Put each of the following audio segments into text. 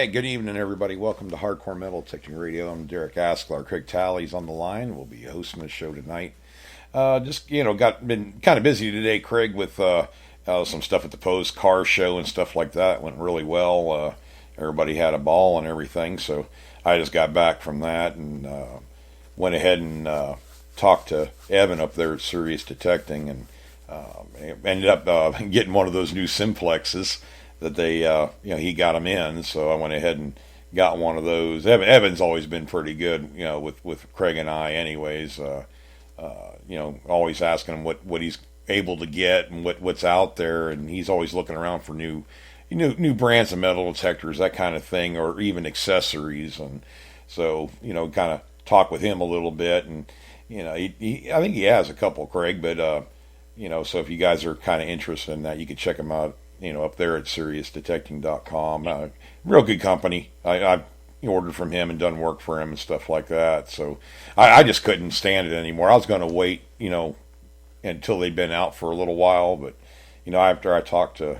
good evening, everybody. Welcome to Hardcore Metal Detecting Radio. I'm Derek Asklar. Craig Talley's on the line. We'll be hosting the show tonight. Been kind of busy today, Craig, with some stuff at the Pose Car Show and stuff like that. Went really well. Everybody had a ball and everything. So I just got back from that and went ahead and talked to Evan up there at Sirius Detecting and ended up getting one of those new Simplexes that they, he got them in. So I went ahead and got one of those. Evan's always been pretty good, with Craig and I anyways. Always asking him what he's able to get and what's out there. And he's always looking around for new brands of metal detectors, that kind of thing, or even accessories. And so, kind of talk with him a little bit. And, I think he has a couple, Craig, but, so if you guys are kind of interested in that, you can check him out, up there at SiriusDetecting.com. Real good company. I've ordered from him and done work for him and stuff like that. So I just couldn't stand it anymore. I was going to wait, until they'd been out for a little while. But, after I talked to,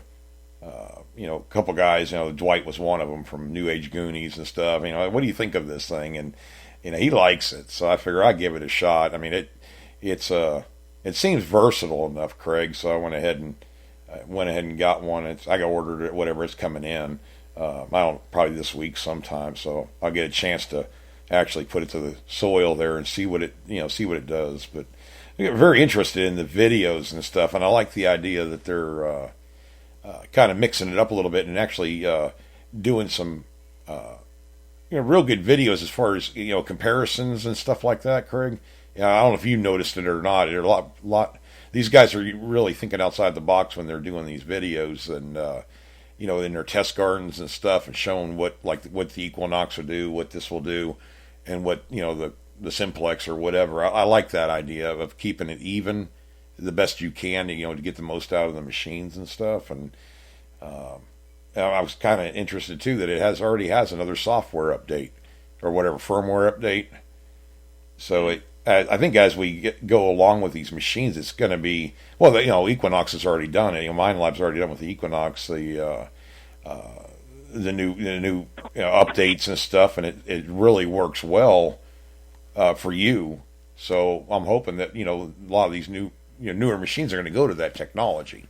a couple guys, Dwight was one of them from New Age Goonies and stuff. What do you think of this thing? And, he likes it. So I figure I'd give it a shot. I mean, it seems versatile enough, Craig. So I went ahead and got one. I got ordered it, whatever, it's coming in. Probably this week sometime. So I'll get a chance to actually put it to the soil there and see what it does. But I get very interested in the videos and stuff, and I like the idea that they're kind of mixing it up a little bit and actually doing some real good videos as far as comparisons and stuff like that, Craig. I don't know if you noticed it or not. There are a lot. These guys are really thinking outside the box when they're doing these videos, and in their test gardens and stuff, and showing what the Equinox will do, what this will do, and what the Simplex or whatever. I like that idea of keeping it even, the best you can, to get the most out of the machines and stuff. And I was kind of interested too that it already has another software update or whatever, firmware update. So I think as we go along with these machines, it's going to be, Equinox has already done it. Minelab's already done with the Equinox the new updates and stuff, and it really works well for you. So I'm hoping that a lot of these newer machines are going to go to that technology,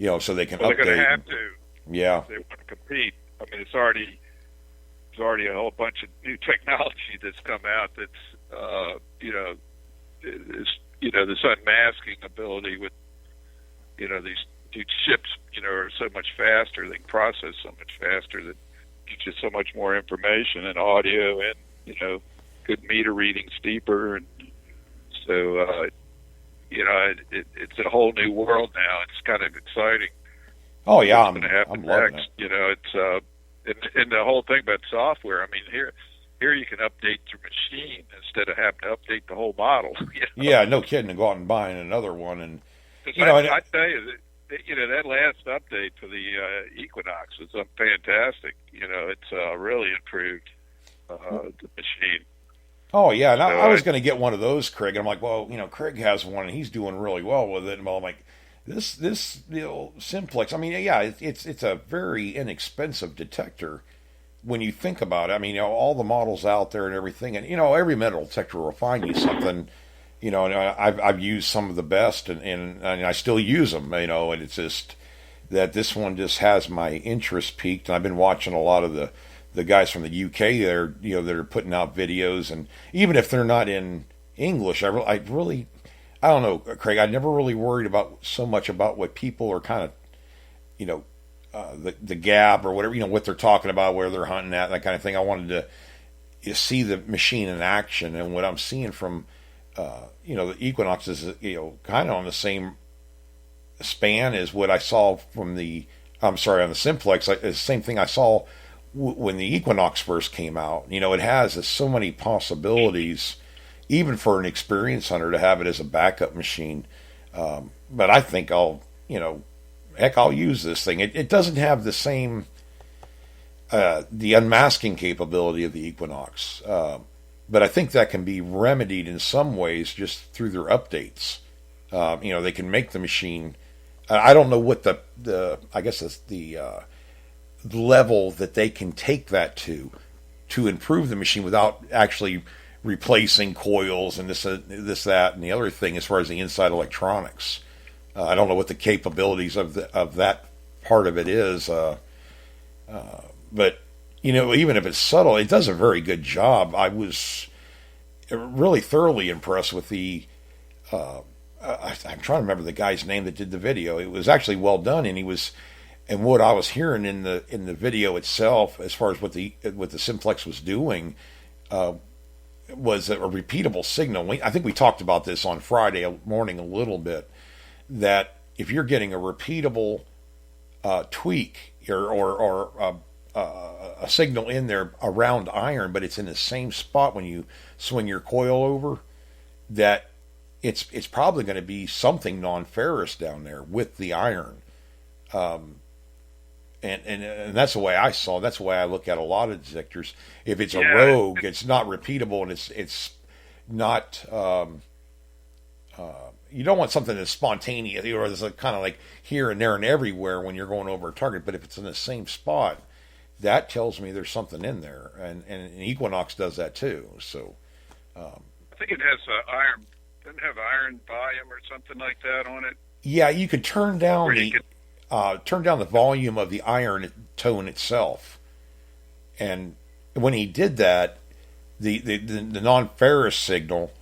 so they can update. They're going to have to. Yeah. If they want to compete. I mean, there's already a whole bunch of new technology that's come out that's this unmasking ability with, these chips, are so much faster, they can process so much faster that gives you so much more information and audio and, good meter readings deeper. And so, it's a whole new world now. It's kind of exciting. Oh yeah, I'm loving it. And the whole thing about software, I mean, here you can update your machine instead of having to update the whole model. Yeah, no kidding. To go out and buying another one, and I tell you that last update for the Equinox was fantastic. It's really improved the machine. Oh yeah, and I was going to get one of those, Craig. And I'm like, well, Craig has one, and he's doing really well with it. And I'm like, this Simplex. I mean, yeah, it's a very inexpensive detector when you think about it. I mean, all the models out there and everything, and every metal detector will find you something. And I've used some of the best, and I still use them. And it's just that this one just has my interest peaked. And I've been watching a lot of the guys from the UK there, that are putting out videos, and even if they're not in English, I don't know, Craig. I never really worried so much about what people are kind of, the gab or whatever, what they're talking about, where they're hunting at, that kind of thing. I wanted to see the machine in action, and what I'm seeing from, the Equinox is, kind of on the same span as what I saw from on the Simplex. The same thing I saw when the Equinox first came out. It has so many possibilities, even for an experienced hunter, to have it as a backup machine. But I think I'll use this thing. It doesn't have the same, the unmasking capability of the Equinox. But I think that can be remedied in some ways just through their updates. They can make the machine. I don't know what the I guess it's the level that they can take that to improve the machine without actually replacing coils and this, that, and the other thing as far as the inside electronics. I don't know what the capabilities of that part of it is, but even if it's subtle, it does a very good job. I was really thoroughly impressed with the. I'm trying to remember the guy's name that did the video. It was actually well done, and what I was hearing in the video itself, as far as what the Simplex was doing, was a repeatable signal. I think we talked about this on Friday morning a little bit, that if you're getting a repeatable tweak or a signal in there around iron, but it's in the same spot when you swing your coil over, that it's probably going to be something non-ferrous down there with the iron. And that's the way I saw it. That's the way I look at a lot of detectors. If it's a rogue, it's not repeatable, and it's not. You don't want something that's spontaneous, or it's kind of like here and there and everywhere when you're going over a target. But if it's in the same spot, that tells me there's something in there, and Equinox does that too. So I think it has iron. Doesn't have iron volume or something like that on it. Yeah, you could turn down the volume of the iron tone itself, and when he did that, the non-ferrous signal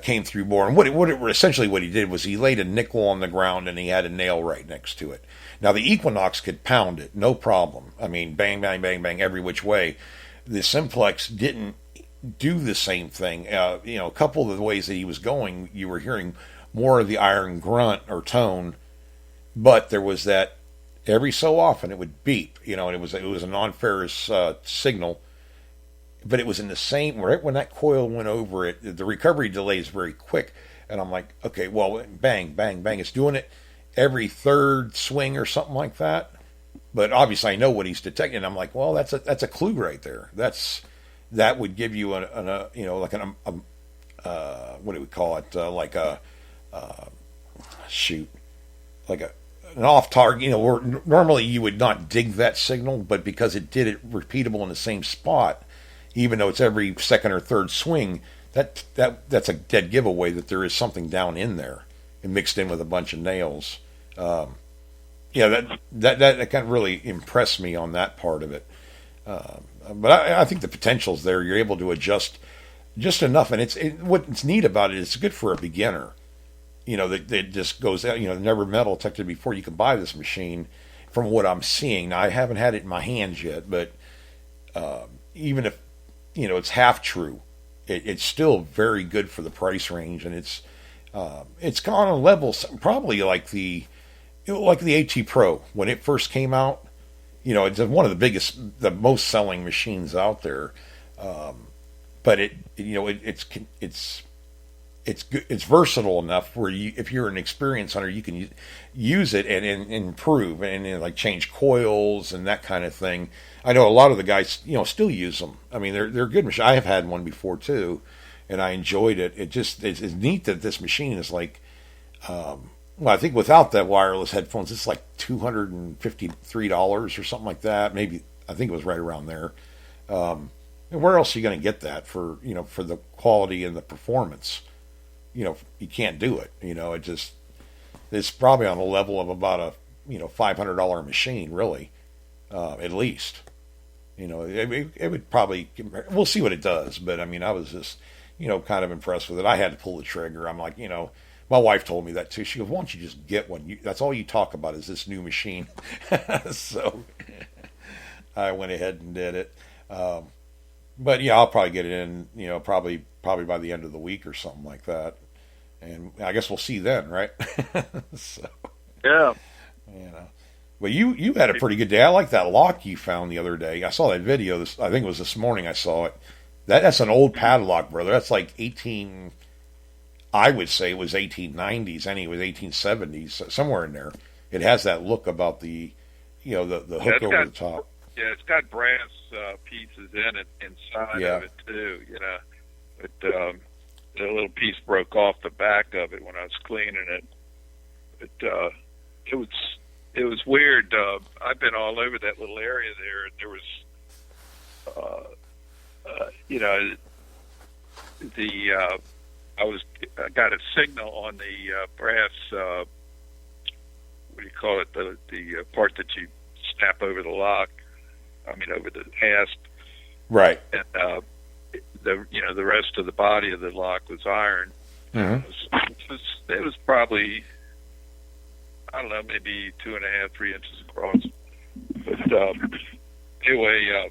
came through more. And essentially what he did was he laid a nickel on the ground and he had a nail right next to it. Now the Equinox could pound it, no problem. I mean, bang, bang, bang, bang, every which way. The Simplex didn't do the same thing. A couple of the ways that he was going, you were hearing more of the iron grunt or tone, but there was that every so often it would beep, and it was a non-ferrous signal. But it was in the same, right when that coil went over it, the recovery delay is very quick. And I'm like, okay, well, bang, bang, bang. It's doing it every third swing or something like that. But obviously I know what he's detecting. And I'm like, well, that's a clue right there. That would give you what do we call it? An off target, where normally you would not dig that signal, but because it did it repeatable in the same spot, even though it's every second or third swing, that's a dead giveaway that there is something down in there and mixed in with a bunch of nails. That kind of really impressed me on that part of it. But I think the potential's there. You're able to adjust just enough, and what's neat about it, it's good for a beginner. That just goes out. Never metal detected before. You can buy this machine, from what I'm seeing. Now I haven't had it in my hands yet, but even if it's half true, it's still very good for the price range, and it's on a level probably like the AT Pro when it first came out. It's one of the most selling machines out there, but it's versatile enough where if you're an experienced hunter, you can use it and improve and like change coils and that kind of thing. I know a lot of the guys, still use them. I mean, they're good machines. I have had one before too, and I enjoyed it. It's neat that this machine is like, I think without that wireless headphones, it's like $253 or something like that. Maybe I think it was right around there. And where else are you going to get that for the quality and the performance? You can't do it. It's probably on the level of about a $500 machine, really, at least. It would probably. We'll see what it does, but I mean, I was just kind of impressed with it. I had to pull the trigger. I'm like, my wife told me that too. She goes, "Why don't you just get one? That's all you talk about is this new machine." So I went ahead and did it. But yeah, I'll probably get it in, probably by the end of the week or something like that. And I guess we'll see then, right? So yeah, But you had a pretty good day. I like that lock you found the other day. I saw that video. I think it was this morning. I saw it. That's an old padlock, brother. That's like 18. I would say it was 1890s. Anyway, it was 1870s, somewhere in there. It has that look about the hook over the top. Yeah, it's got brass pieces in it inside of it too. But the little piece broke off the back of it when I was cleaning it. But it was it was weird. I've been all over that little area there, and there was, you know, I got a signal on the brass. What do you call it? The part that you snap over the lock. I mean, over the hasp. Right. And the rest of the body of the lock was iron. Mm-hmm. It was probably, I don't know, maybe 2.5, 3 inches across. But anyway,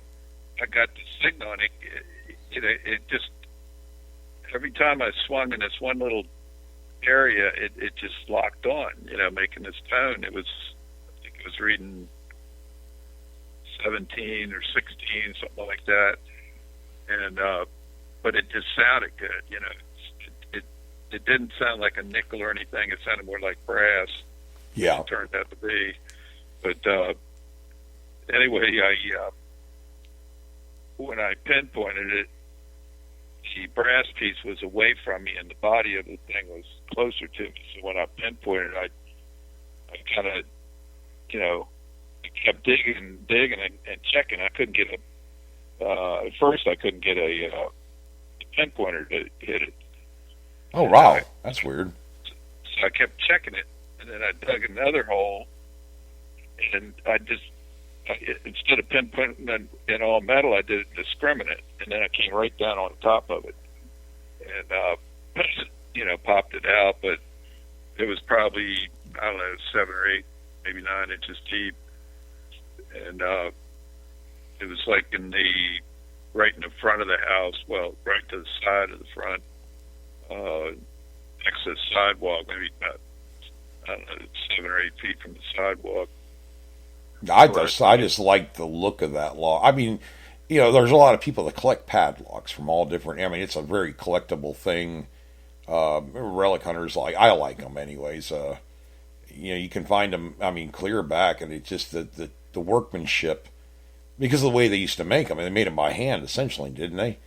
I got the signal, and it just, every time I swung in this one little area, it just locked on, making this tone. I think it was reading 17 or 16, something like that. And, but it just sounded good, It didn't sound like a nickel or anything. It sounded more like brass. Yeah. It turned out to be. But anyway, when I pinpointed it, the brass piece was away from me, and the body of the thing was closer to me. So when I pinpointed, I kind of, kept digging and checking. I couldn't get at first I couldn't get a pinpointer to hit it. Oh, wow. That's weird. So I kept checking it, and then I dug another hole, and instead of pinpointing in all metal, I did it discriminate, and then I came right down on top of it, and popped it out. But it was probably, I don't know, 7 or 8, maybe 9 inches deep, and it was like right in the front of the house. Well, right to the side of the front. Next to the sidewalk, maybe about, I don't know, 7 or 8 feet from the sidewalk. I just like the look of that lock. I mean, there's a lot of people that collect padlocks from all different. I mean, it's a very collectible thing. Relic hunters I like them anyways. You can find them. I mean, clear back, and it's just the workmanship, because of the way they used to make them. And they made them by hand, essentially, didn't they?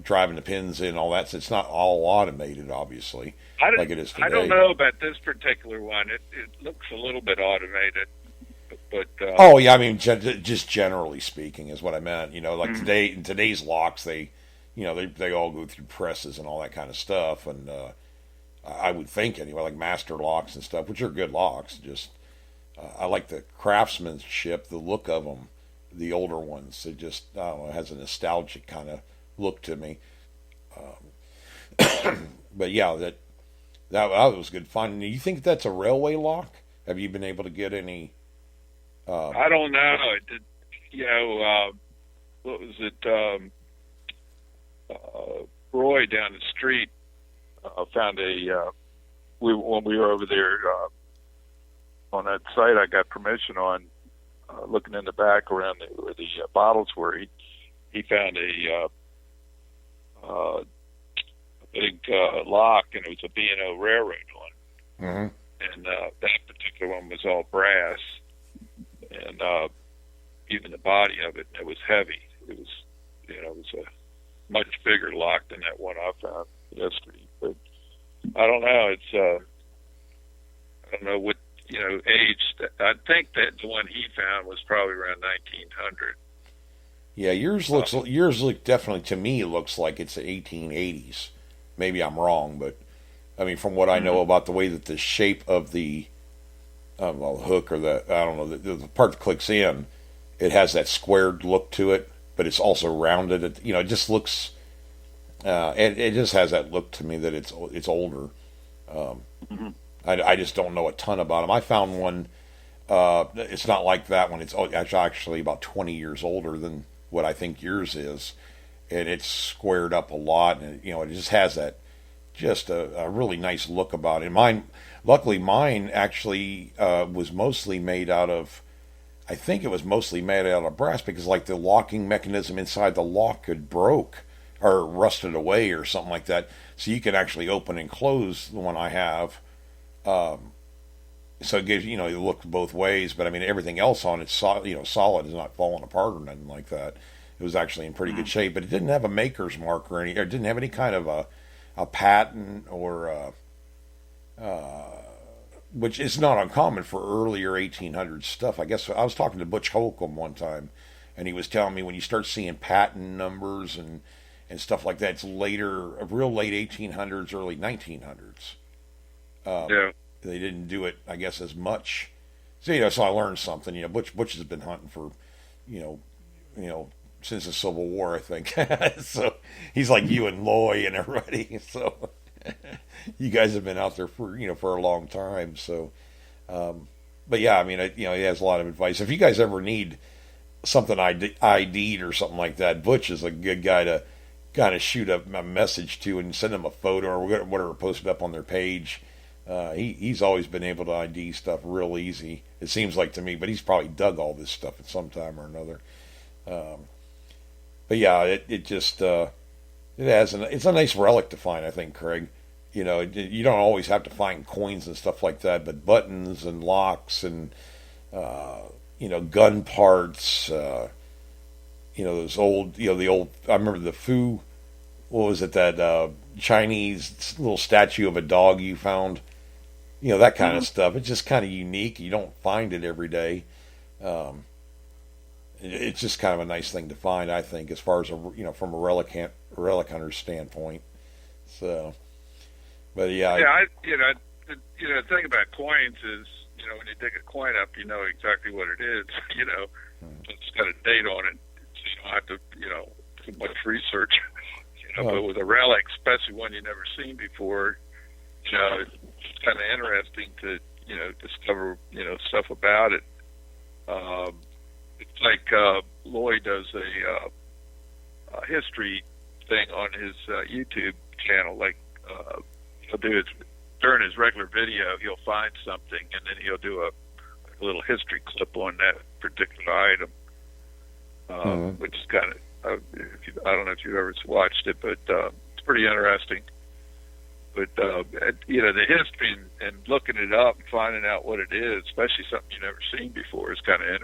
Driving the pins in, all that. So it's not all automated, obviously, like it is today. I don't know about this particular one. It looks a little bit automated, but oh yeah, I mean, just generally speaking is what I meant. Like today in today's locks, they all go through presses and all that kind of stuff, and I would think anyway, like master locks and stuff, which are good locks. Just I like the craftsmanship, the look of them. The older ones, it just, I don't know, it has a nostalgic kind of look to me. But yeah, that was good fun. You think that's a railway lock? Have you been able to get any? I don't know. It did, what was it? Roy down the street found when we were over there on that site, I got permission on. Looking in the back around where the bottles were, he found a big lock, and it was a B&O railroad one. Mm-hmm. And that particular one was all brass, and even the body of it was heavy. It was, it was a much bigger lock than that one I found yesterday. But I don't know. It's I don't know what. Age. I think that the one he found was probably around 1900. Yeah, yours look definitely, to me, looks like it's the 1880s. Maybe I'm wrong, but I mean, from what I know about the way that the shape of the hook or I don't know, the part that clicks in, it has that squared look to it, but it's also rounded. It just looks. It just has that look to me that it's older. I just don't know a ton about them. I found one. It's not like that one. It's actually about 20 years older than what I think yours is, and it's squared up a lot. And it just has that, just a really nice look about it. Luckily, mine actually was mostly made out of. I think it was mostly made out of brass, because like the locking mechanism inside the lock had broke or rusted away or something like that. So you can actually open and close the one I have. So it gives it looks both ways, but I mean everything else on it's solid, is not falling apart or nothing like that. It was actually in pretty good shape, but it didn't have a maker's mark or it didn't have any kind of a patent or which is not uncommon for earlier 1800s stuff. I guess I was talking to Butch Holcomb one time, and he was telling me when you start seeing patent numbers and stuff like that, it's later, real late 1800s, early 1900s. Yeah. They didn't do it, I guess, as much. So so I learned something. Butch has been hunting for, you know, since the Civil War, I think. So he's like you and Loy and everybody. So you guys have been out there for for a long time. So, but yeah, I mean, he has a lot of advice. If you guys ever need something ID'd or something like that, Butch is a good guy to kind of shoot a message to and send them a photo or whatever, post it up on their page. He's always been able to ID stuff real easy, it seems like to me, but he's probably dug all this stuff at some time or another. But yeah, it just it's a nice relic to find, I think, Craig. You don't always have to find coins and stuff like that, but buttons and locks and gun parts. Those old, the old. I remember the Fu. What was it, that Chinese little statue of a dog you found? That kind of stuff. It's just kind of unique. You don't find it every day. It's just kind of a nice thing to find, I think, as far as from a relic hunter standpoint. So, but yeah. Yeah, the thing about coins is, when you dig a coin up, you know exactly what it is. It's got a date on it, so you don't have to, do much research. But with a relic, especially one you've never seen before, it's kind of interesting to, discover, stuff about it. It's like Lloyd does a history thing on his YouTube channel. Like he'll do it during his regular video. He'll find something, and then he'll do a little history clip on that particular item, which is kind of. I don't know if you've ever watched it, but it's pretty interesting. But the history and looking it up and finding out what it is, especially something you've never seen before, is kind of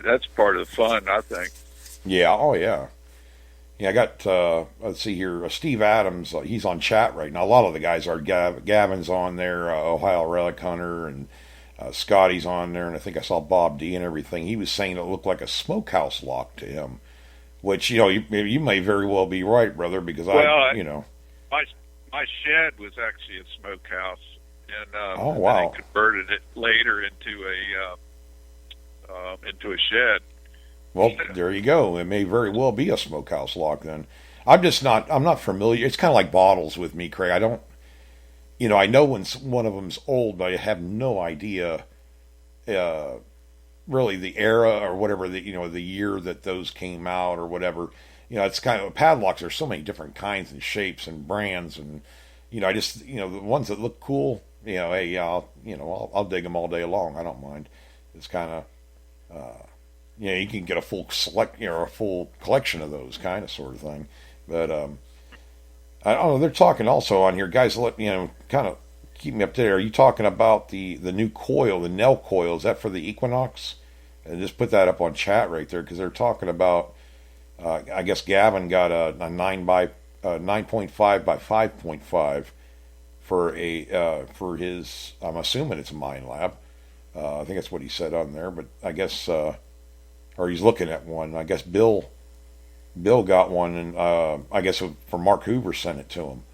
that's part of the fun, I think. Yeah. Oh yeah. Yeah. I got let's see here. Steve Adams. He's on chat right now. A lot of the guys are. Gavin's on there. Ohio Relic Hunter and. Scotty's on there, and I think I saw Bob D and everything. He was saying it looked like a smokehouse lock to him, which you may very well be right, brother, because my shed was actually a smokehouse, and oh wow, I converted it later into a shed. Well, there you go. It may very well be a smokehouse lock then. I'm not familiar. It's kind of like bottles with me, Craig. I don't. I know when one of them's old, but I have no idea, really the era or whatever the year that those came out or whatever. It's kind of padlocks. There's so many different kinds and shapes and brands, and I just the ones that look cool. Hey, yeah, I'll dig them all day long. I don't mind. It's kind of, you can get a full a full collection of those kind of sort of thing, but I don't know. They're talking also on here, guys. Let kind of keep me up to date. Are you talking about the new coil, the Nell coil? Is that for the Equinox? And just put that up on chat right there because they're talking about. I guess Gavin got a 9.5 by 5.5 for his. I'm assuming it's a Mine Lab. I think that's what he said on there, but I guess or he's looking at one. I guess Bill got one, and I guess for Mark Hoover sent it to him.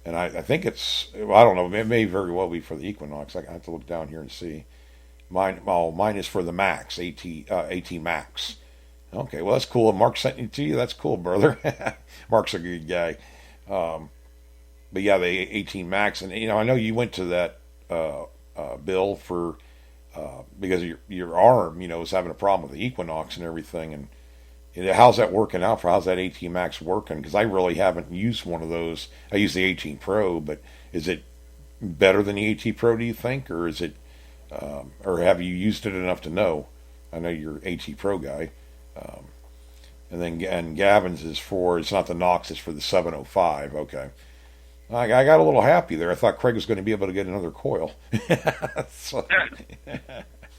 And I think it's, I don't know, it may very well be for the Equinox. I have to look down here and see. Mine is for the Max, AT Max. Okay, well, that's cool. Mark sent it to you. That's cool, brother. Mark's a good guy. But yeah, the 18 Max. And, I know you went to that, Bill, for because your arm, was having a problem with the Equinox and everything. And how's that working out how's that 18 Max working? Because I really haven't used one of those. I use the 18 Pro, but is it better than the 18 Pro, do you think? Or is it, or have you used it enough to know? I know you're an 18 Pro guy. And Gavin's is it's not the Nox, it's for the 705. Okay. I got a little happy there. I thought Craig was going to be able to get another coil. So,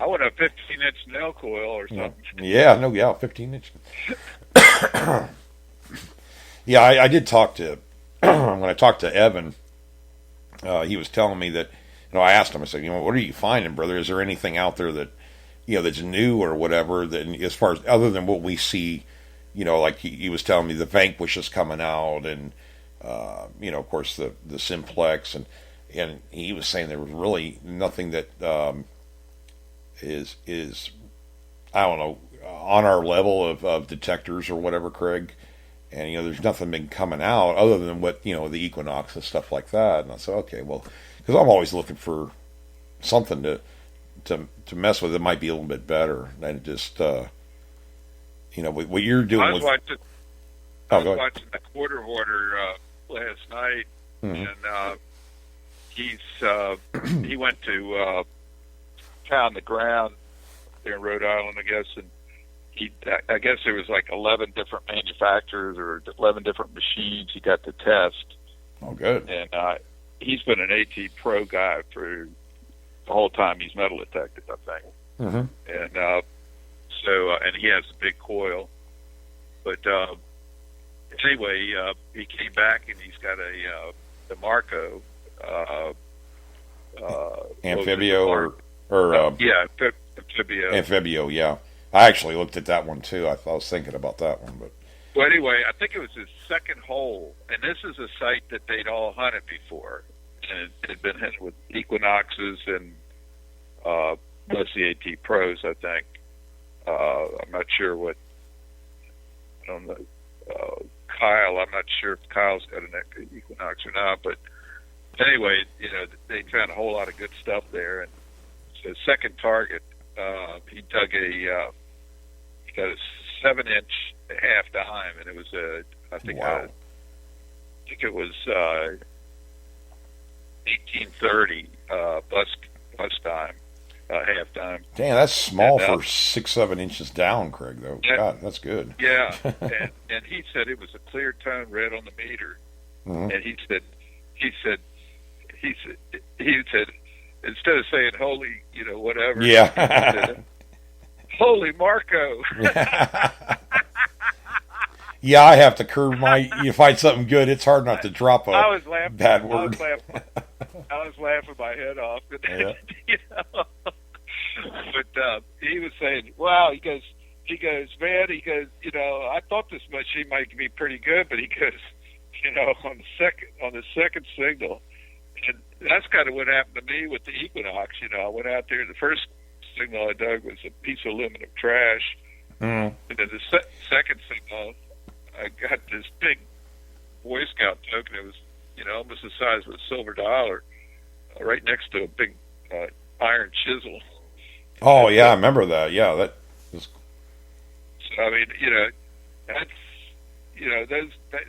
I want a 15-inch Nell coil or something. Yeah, 15-inch. Yeah, I did talk to, when I talked to Evan, he was telling me that no, I asked him. I said, what are you finding, brother? Is there anything out there that that's new or whatever, that as far as other than what we see, like he was telling me the Vanquish is coming out, and of course the Simplex, and he was saying there was really nothing that is I don't know, on our level of detectors or whatever, Craig. And there's nothing been coming out other than what the Equinox and stuff like that. And I said, okay, well, because I'm always looking for something to mess with that might be a little bit better than just what you're doing. I was watching the quarter horder last night, and he went to pound the ground there in Rhode Island, I guess, and I guess there was like 11 different manufacturers or 11 different machines he got to test. Oh, good. And he's been an AT Pro guy for the whole time he's metal detected, I think. Mm-hmm. And and he has a big coil. But anyway, he came back and he's got the Marco Amphibio Amphibio. Amphibio, yeah. I actually looked at that one too. I was thinking about that one, but. Well, anyway, I think it was his second hole, and this is a site that they'd all hunted before, and it had been hunted with Equinoxes and mostly AT Pros, I think. I'm not sure what. I don't know. Kyle, I'm not sure if Kyle's got an Equinox or not, but anyway, they found a whole lot of good stuff there, and so second target, he dug he got a 7-inch half dime, and it was I think it was 1830 bus dime, half dime. Damn, that's small for 6-7 inches down, Craig. Though, God, that's good. Yeah, and he said it was a clear tone red on the meter, and he said instead of saying holy, whatever, yeah, he said, holy Marco. Yeah, I have to curb you find something good, it's hard not to drop a bad word. I was laughing my head off. Yeah. But he was saying, wow, he goes, man, I thought this machine might be pretty good, but he goes, on the second signal, and that's kind of what happened to me with the Equinox. I went out there, the first signal I dug was a piece of aluminum trash, and then the second signal, I got this big Boy Scout token. It was, almost the size of a silver dollar, right next to a big iron chisel. Oh yeah, I remember that. Yeah, that was. So I mean, that's,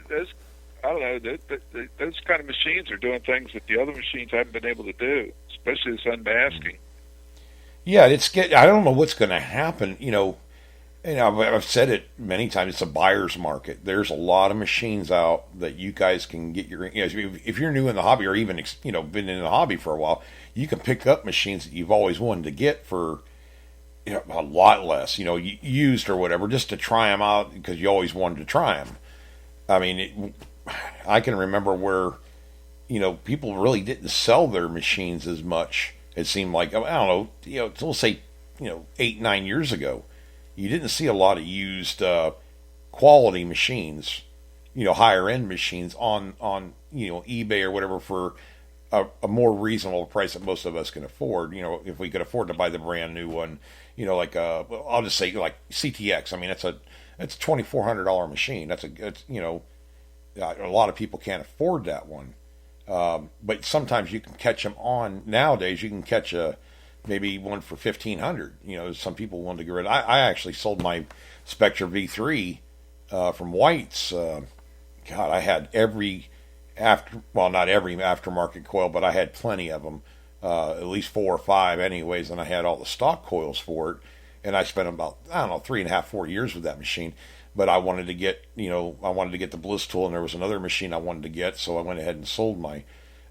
those I don't know, those kind of machines are doing things that the other machines haven't been able to do, especially this unmasking. Yeah, I don't know what's going to happen. I've said it many times. It's a buyer's market. There's a lot of machines out that you guys can get your. If you're new in the hobby, or even been in the hobby for a while, you can pick up machines that you've always wanted to get for a lot less. Used or whatever, just to try them out because you always wanted to try them. I mean, I can remember where people really didn't sell their machines as much. It seemed like, I don't know, let's say 8-9 years ago. You didn't see a lot of used quality machines, higher end machines on eBay or whatever for a more reasonable price that most of us can afford. If we could afford to buy the brand new one, like I'll just say like CTX. I mean, it's a $2,400 machine. It's a lot of people can't afford that one. But sometimes you can catch them on. Nowadays, you can catch maybe one for $1,500. Some people want to get rid of. I actually sold my Spectra V3 from White's. God, I had not every aftermarket coil, but I had plenty of them, at least 4 or 5 anyways, and I had all the stock coils for it. And I spent about 3.5-4 years with that machine. But I wanted to get the Bliss tool, and there was another machine I wanted to get, so I went ahead and sold my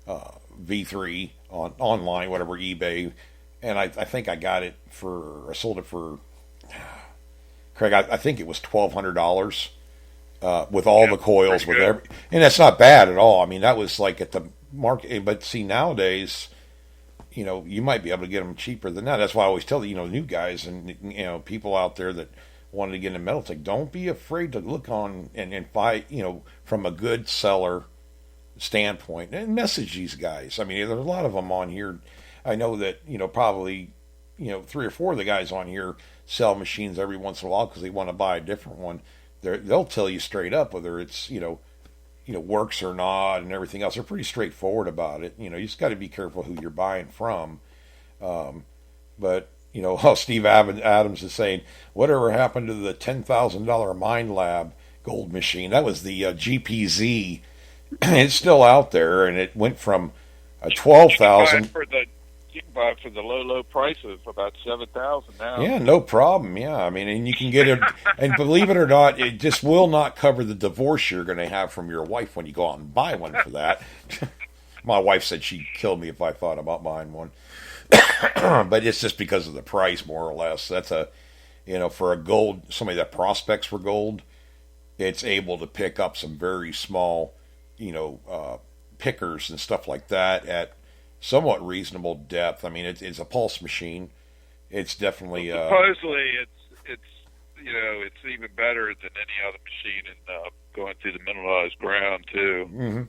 V3 online, whatever, eBay. And I think I sold it for, Craig, I think it was $1,200 with all the coils, and that's not bad at all. I mean, that was like at the market. But see, nowadays, you might be able to get them cheaper than that. That's why I always tell new guys and people out there that wanted to get into metal tech, don't be afraid to look on and buy from a good seller standpoint and message these guys. I mean, there's a lot of them on here. I know that probably 3 or 4 of the guys on here sell machines every once in a while because they want to buy a different one. They'll tell you straight up whether it's works or not and everything else. They're pretty straightforward about it. You just got to be careful who you're buying from. But Steve Adams is saying, whatever happened to the $10,000 Mind Lab gold machine? That was the GPZ. It's still out there, and it went from 12,000. You can buy it for the low price of about 7,000 now. Yeah, no problem. Yeah, I mean, and you can get it. And believe it or not, it just will not cover the divorce you're going to have from your wife when you go out and buy one for that. My wife said she'd kill me if I thought about buying one. But it's just because of the price, more or less. That's for a gold, somebody that prospects for gold, it's able to pick up some very small, pickers and stuff like that at somewhat reasonable depth. I mean, it's a pulse machine. It's definitely supposedly it's even better than any other machine in going through the mineralized ground too. Mm-hmm.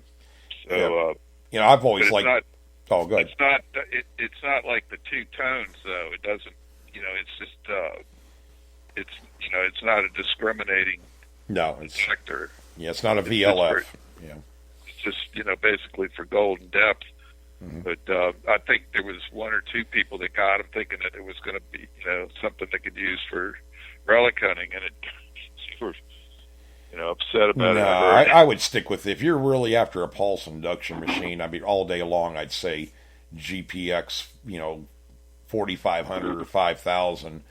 So I've always liked. Oh, good. It's not like the two tones though. It doesn't. It's just it's not a discriminating. No, it's detector. Yeah, it's not a VLF. It's just basically for golden depth. Mm-hmm. But I think there was 1 or 2 people that got them thinking that it was going to be, something they could use for relic hunting, and they were, upset about it. I would stick with it. If you're really after a pulse induction machine, I mean, all day long, I'd say GPX, 4,500 or 5,000.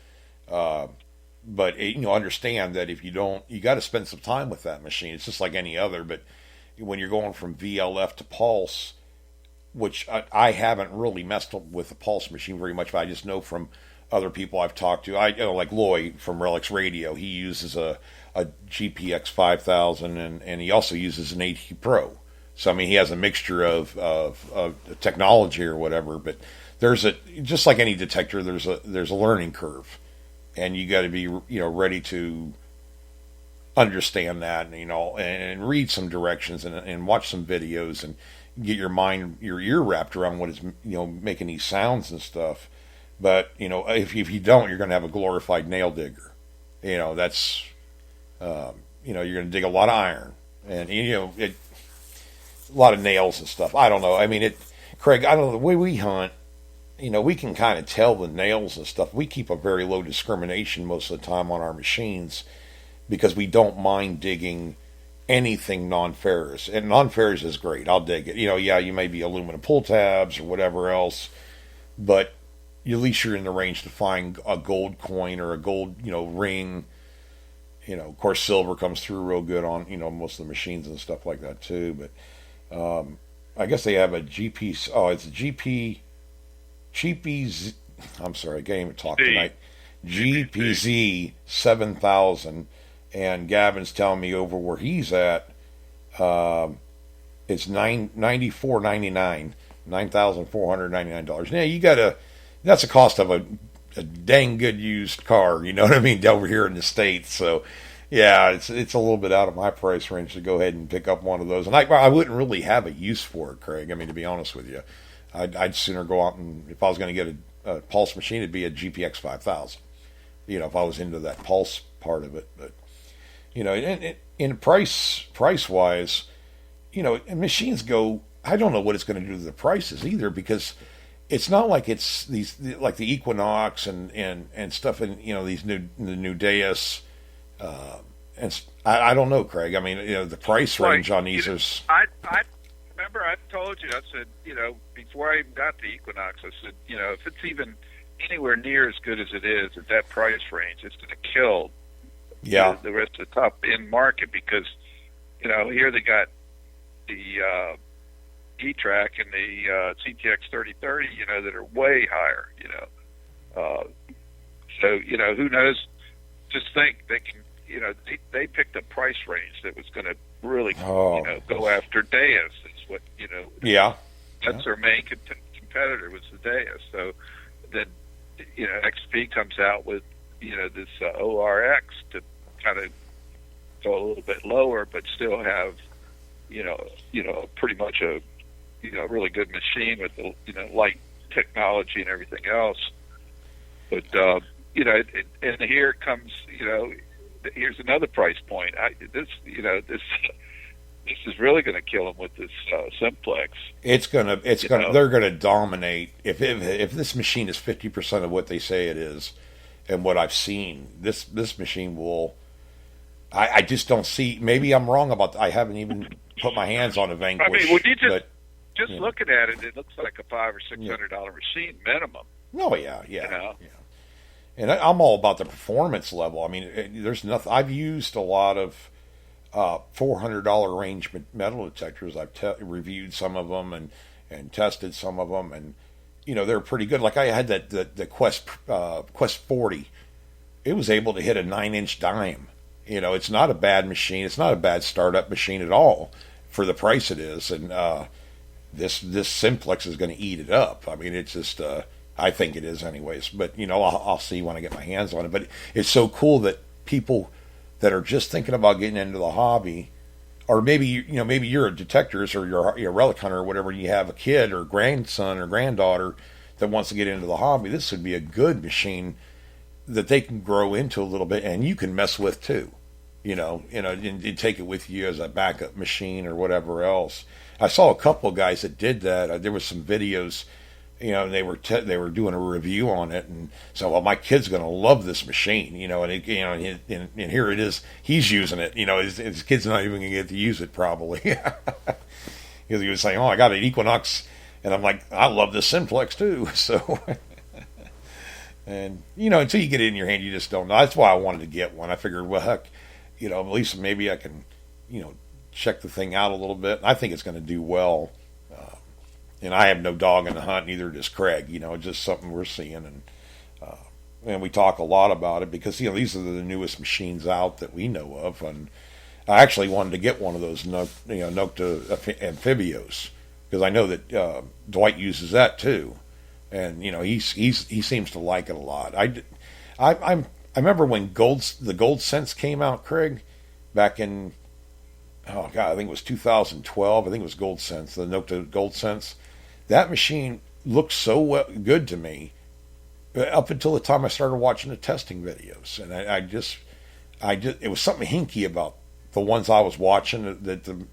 But understand that if you don't, you got to spend some time with that machine. It's just like any other. But when you're going from VLF to pulse, which I haven't really messed with the pulse machine very much, but I just know from other people I've talked to. Like Lloyd from Relics Radio, he uses a GPX 5000, and he also uses an AT Pro. So I mean, he has a mixture of technology or whatever. But just like any detector, there's a learning curve, and you got to be ready to understand that, and read some directions and watch some videos and get your ear wrapped around what is making these sounds and stuff. But if you don't, you're going to have a glorified nail digger. That's you're going to dig a lot of iron and a lot of nails and stuff. I don't know. I mean, Craig, I don't know, the way we hunt, we can kind of tell the nails and stuff. We keep a very low discrimination most of the time on our machines because we don't mind digging anything non-ferrous. And non-ferrous is great. I'll dig it. You may be aluminum pull tabs or whatever else, but at least you're in the range to find a gold coin or a gold, ring. Of course, silver comes through real good on, most of the machines and stuff like that too. But I guess they have a GP. Oh, it's a GPZ. I'm sorry, I can't even talk tonight. GPZ 7000. And Gavin's telling me over where he's at, it's $94.99, $9,499. Now that's the cost of a dang good used car. You know what I mean? Over here in the States. So, yeah, it's a little bit out of my price range to go ahead and pick up one of those. And I wouldn't really have a use for it, Craig. I mean, to be honest with you, I'd sooner go out and if I was going to get a pulse machine, it'd be a GPX 5000. If I was into that pulse part of it, but. In price wise, machines go. I don't know what it's going to do to the prices either, because it's not like it's these like the Equinox and stuff, and the new Deus. And I don't know, Craig. I mean, the price range on these is. I remember I told you. I said, before I even got the Equinox, I said, if it's even anywhere near as good as it is at that price range, it's going to kill. Yeah, the rest of the top end market, because here they got the E-Track and the CTX 3030, that are way higher. So who knows? Just think they can. They picked a price range that was going to really go after Deus. It's what Yeah, that's their main competitor was the Amadeus. So then, XP comes out with, this ORX to kind of go a little bit lower, but still have, pretty much a, really good machine with the, light technology and everything else. But, and here comes, here's another price point. This is really going to kill them with this Simplex. They're gonna dominate. If this machine is 50% of what they say it is, and what I've seen, this machine will. I just don't see. Maybe I'm wrong about. I haven't even put my hands on a Vanquish. I mean, when you just looking at it, it looks like a $500 or $600 machine minimum. Oh yeah. And I'm all about the performance level. I mean, there's nothing. I've used a lot of $400 range metal detectors. I've reviewed some of them and tested some of them, and they're pretty good. Like I had the Quest 40. It was able to hit a 9-inch dime. It's not a bad machine. It's not a bad startup machine at all for the price it is. And this Simplex is going to eat it up. I mean, it's just. I think it is, anyways. But I'll see when I get my hands on it. But it's so cool that people that are just thinking about getting into the hobby, or maybe you're a detectorist or you're a relic hunter or whatever, and you have a kid or grandson or granddaughter that wants to get into the hobby. This would be a good machine that they can grow into a little bit, and you can mess with too. And take it with you as a backup machine or whatever else. I saw a couple of guys that did that. There was some videos. And they were doing a review on it, and so my kid's going to love this machine, and here it is. He's using it, his kid's not even going to get to use it probably, because he was saying, "Oh, I got an Equinox," and I'm like, "I love this Simplex too." So, and until you get it in your hand, you just don't know. That's why I wanted to get one. I figured, well, heck, at least maybe I can, check the thing out a little bit. I think it's going to do well. And I have no dog in the hunt, neither does Craig. It's just something we're seeing, and we talk a lot about it because these are the newest machines out that we know of. And I actually wanted to get one of those Nokta Amphibios because I know that Dwight uses that too, and he seems to like it a lot. I remember when the Gold Sense came out, Craig, back in I think it was 2012. I think it was Gold Sense, the Nokta Gold Sense. That machine looked so good to me up until the time I started watching the testing videos, and I just it was something hinky about the ones I was watching that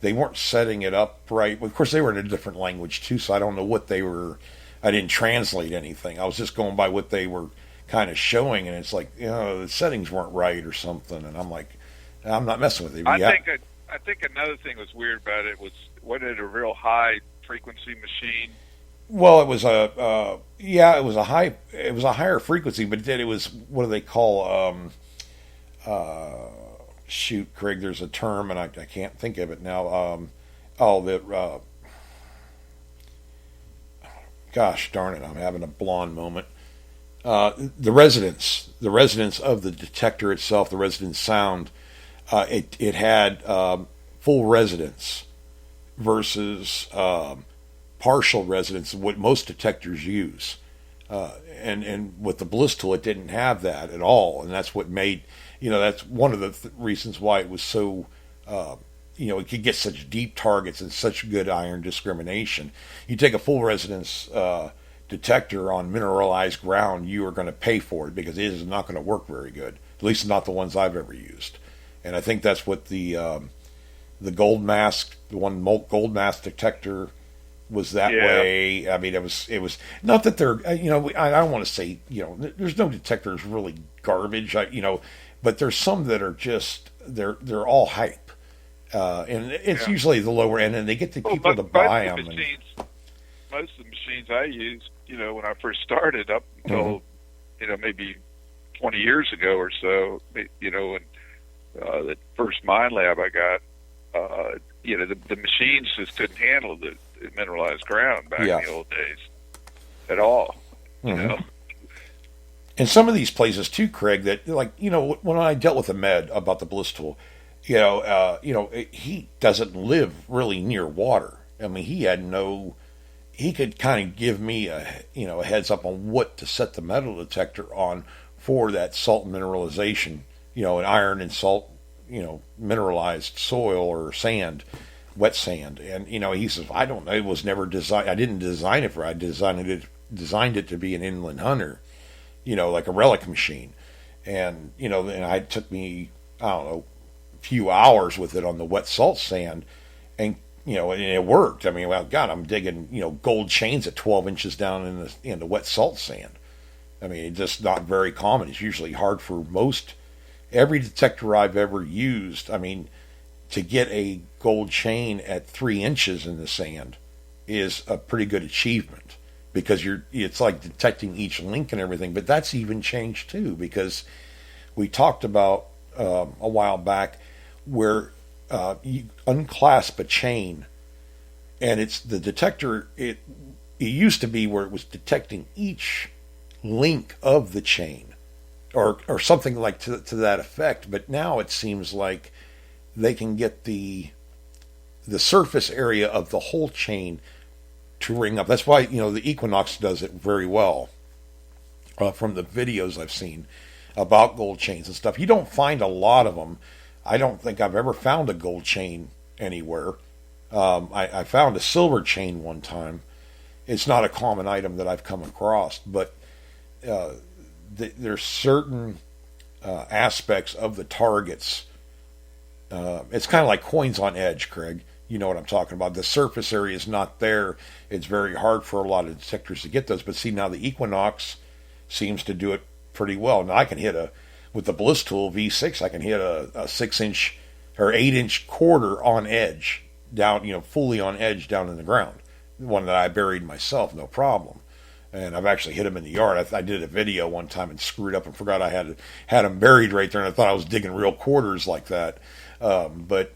they weren't setting it up right. Of course, they were in a different language too, so I don't know what they were. I didn't translate anything. I was just going by what they were kind of showing, and it's like the settings weren't right or something, and I'm like, I'm not messing with it. I think another thing was weird about it wasn't it a real high frequency machine? Well, it was it was a higher frequency, but then it was, what do they call shoot, Craig, there's a term and I can't think of it now. Gosh darn it, I'm having a blonde moment. The resonance of the detector itself, the resonance sound, it had full resonance versus partial resonance, what most detectors use. And with the Bliss tool, it didn't have that at all, and that's what made that's one of the reasons why it was so it could get such deep targets and such good iron discrimination. You take a full resonance detector on mineralized ground, you are going to pay for it because it is not going to work very good. At least not the ones I've ever used. And I think that's what the gold mask, the one gold mask detector was that way. I mean, it was not that they're, I don't want to say, there's no detectors really garbage, but there's some that are just, they're all hype. And it's usually the lower end, and they get the people to buy them. Most of the machines I used, when I first started up until, maybe 20 years ago or so, when the first mine lab I got, the machines just couldn't handle the mineralized ground back in the old days at all. And some of these places too, Craig, that when I dealt with Ahmed about the Bliss tool, he doesn't live really near water. I mean, he had no he could kind of give me a heads up on what to set the metal detector on for that salt mineralization, an iron and salt, mineralized soil or sand, wet sand. And he says, I don't know, it was never designed. I didn't design it for. I designed it to be an inland hunter, like a relic machine. And and I took me, I don't know, a few hours with it on the wet salt sand, and and it worked. I mean, well, God, I'm digging, gold chains at 12 inches down in the wet salt sand. I mean, it's just not very common. It's usually hard for every detector I've ever used. I mean, to get a gold chain at 3 inches in the sand is a pretty good achievement, because it's like detecting each link and everything. But that's even changed too, because we talked about a while back where you unclasp a chain, and it's the detector. It used to be where it was detecting each link of the chain, or something like to that effect. But now it seems like they can get the surface area of the whole chain to ring up. That's why the Equinox does it very well. From the videos I've seen about gold chains and stuff, you don't find a lot of them. I don't think I've ever found a gold chain anywhere. I found a silver chain one time. It's not a common item that I've come across, but there's certain aspects of the targets. It's kind of like coins on edge, Craig. You know what I'm talking about. The surface area is not there. It's very hard for a lot of detectors to get those. But see, now the Equinox seems to do it pretty well. Now I can hit with the Bliss Tool V6, I can hit a 6-inch or 8-inch quarter on edge, down, fully on edge down in the ground. One that I buried myself, no problem. And I've actually hit them in the yard. I did a video one time and screwed up and forgot I had them buried right there, and I thought I was digging real quarters like that. But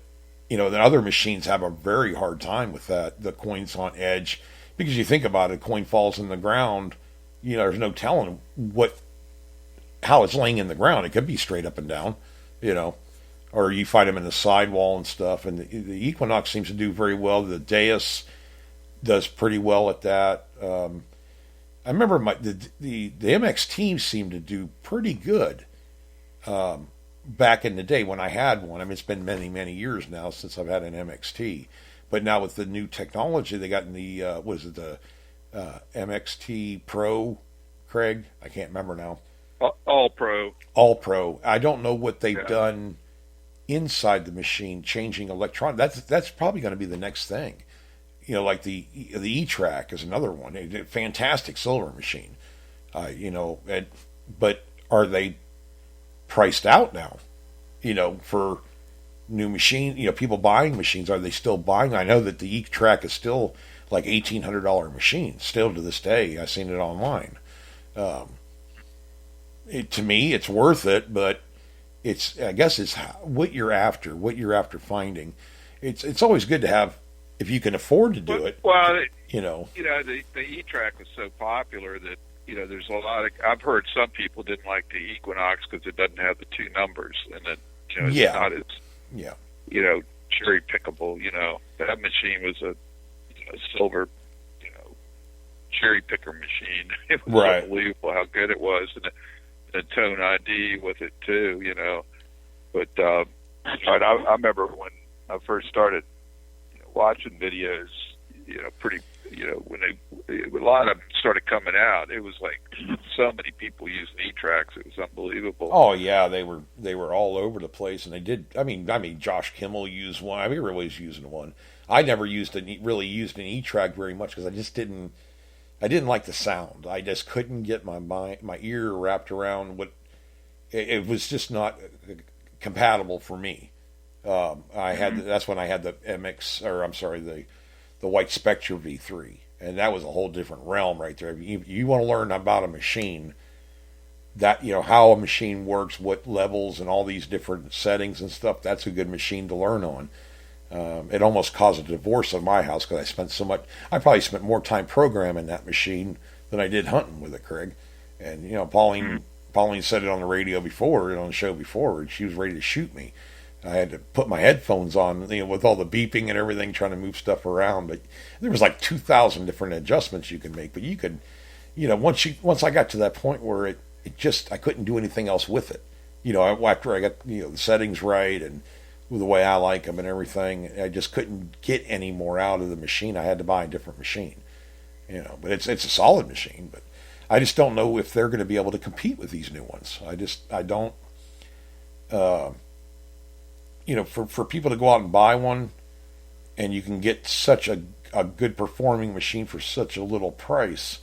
the other machines have a very hard time with that, the coins on edge, because you think about it, a coin falls in the ground, there's no telling how it's laying in the ground. It could be straight up and down, or you find them in the sidewall and stuff. And the Equinox seems to do very well. The Deus does pretty well at that. I remember the MXT seemed to do pretty good back in the day when I had one. I mean, it's been many, many years now since I've had an MXT. But now with the new technology they got in the the MXT Pro, Craig? I can't remember now. All Pro. All Pro. I don't know what they've done inside the machine, changing electronic. That's probably going to be the next thing. Like the E-Track is another one. A fantastic silver machine. But are they priced out now? For new machine, people buying machines, are they still buying? I know that the E-Track is still like $1,800 machine, still to this day. I've seen it online. To me, it's worth it, but I guess it's what you're after finding. It's always good to have, if you can afford to do it. Well, the E-Track was so popular that there's a lot of. I've heard some people didn't like the Equinox because it doesn't have the 2 numbers, and that it's not as cherry pickable. That machine was a silver cherry picker machine. It was unbelievable how good it was, and the Tone ID with it too. But I remember when I first started watching videos, pretty, when a lot of them started coming out, it was like so many people using E-Tracks, it was unbelievable. Oh yeah, they were all over the place, and they did. I mean, Josh Kimmel used one. I mean, everybody's using one. I never really used an E-Track very much because I didn't like the sound. I just couldn't get my ear wrapped around what. It was just not compatible for me. That's when I had the the White Spectre V3, and that was a whole different realm right there. You want to learn about a machine, that how a machine works, what levels, and all these different settings and stuff. That's a good machine to learn on. It almost caused a divorce in my house because I probably spent more time programming that machine than I did hunting with it, Craig. And Pauline said it on the radio before, on the show before, and she was ready to shoot me. I had to put my headphones on, with all the beeping and everything, trying to move stuff around. But there was like 2,000 different adjustments you could make. But you could, once I got to that point where it just, I couldn't do anything else with it. After I got the settings right and the way I like them and everything, I just couldn't get any more out of the machine. I had to buy a different machine. But it's a solid machine. But I just don't know if they're going to be able to compete with these new ones. I don't. For people to go out and buy one, and you can get such a good performing machine for such a little price,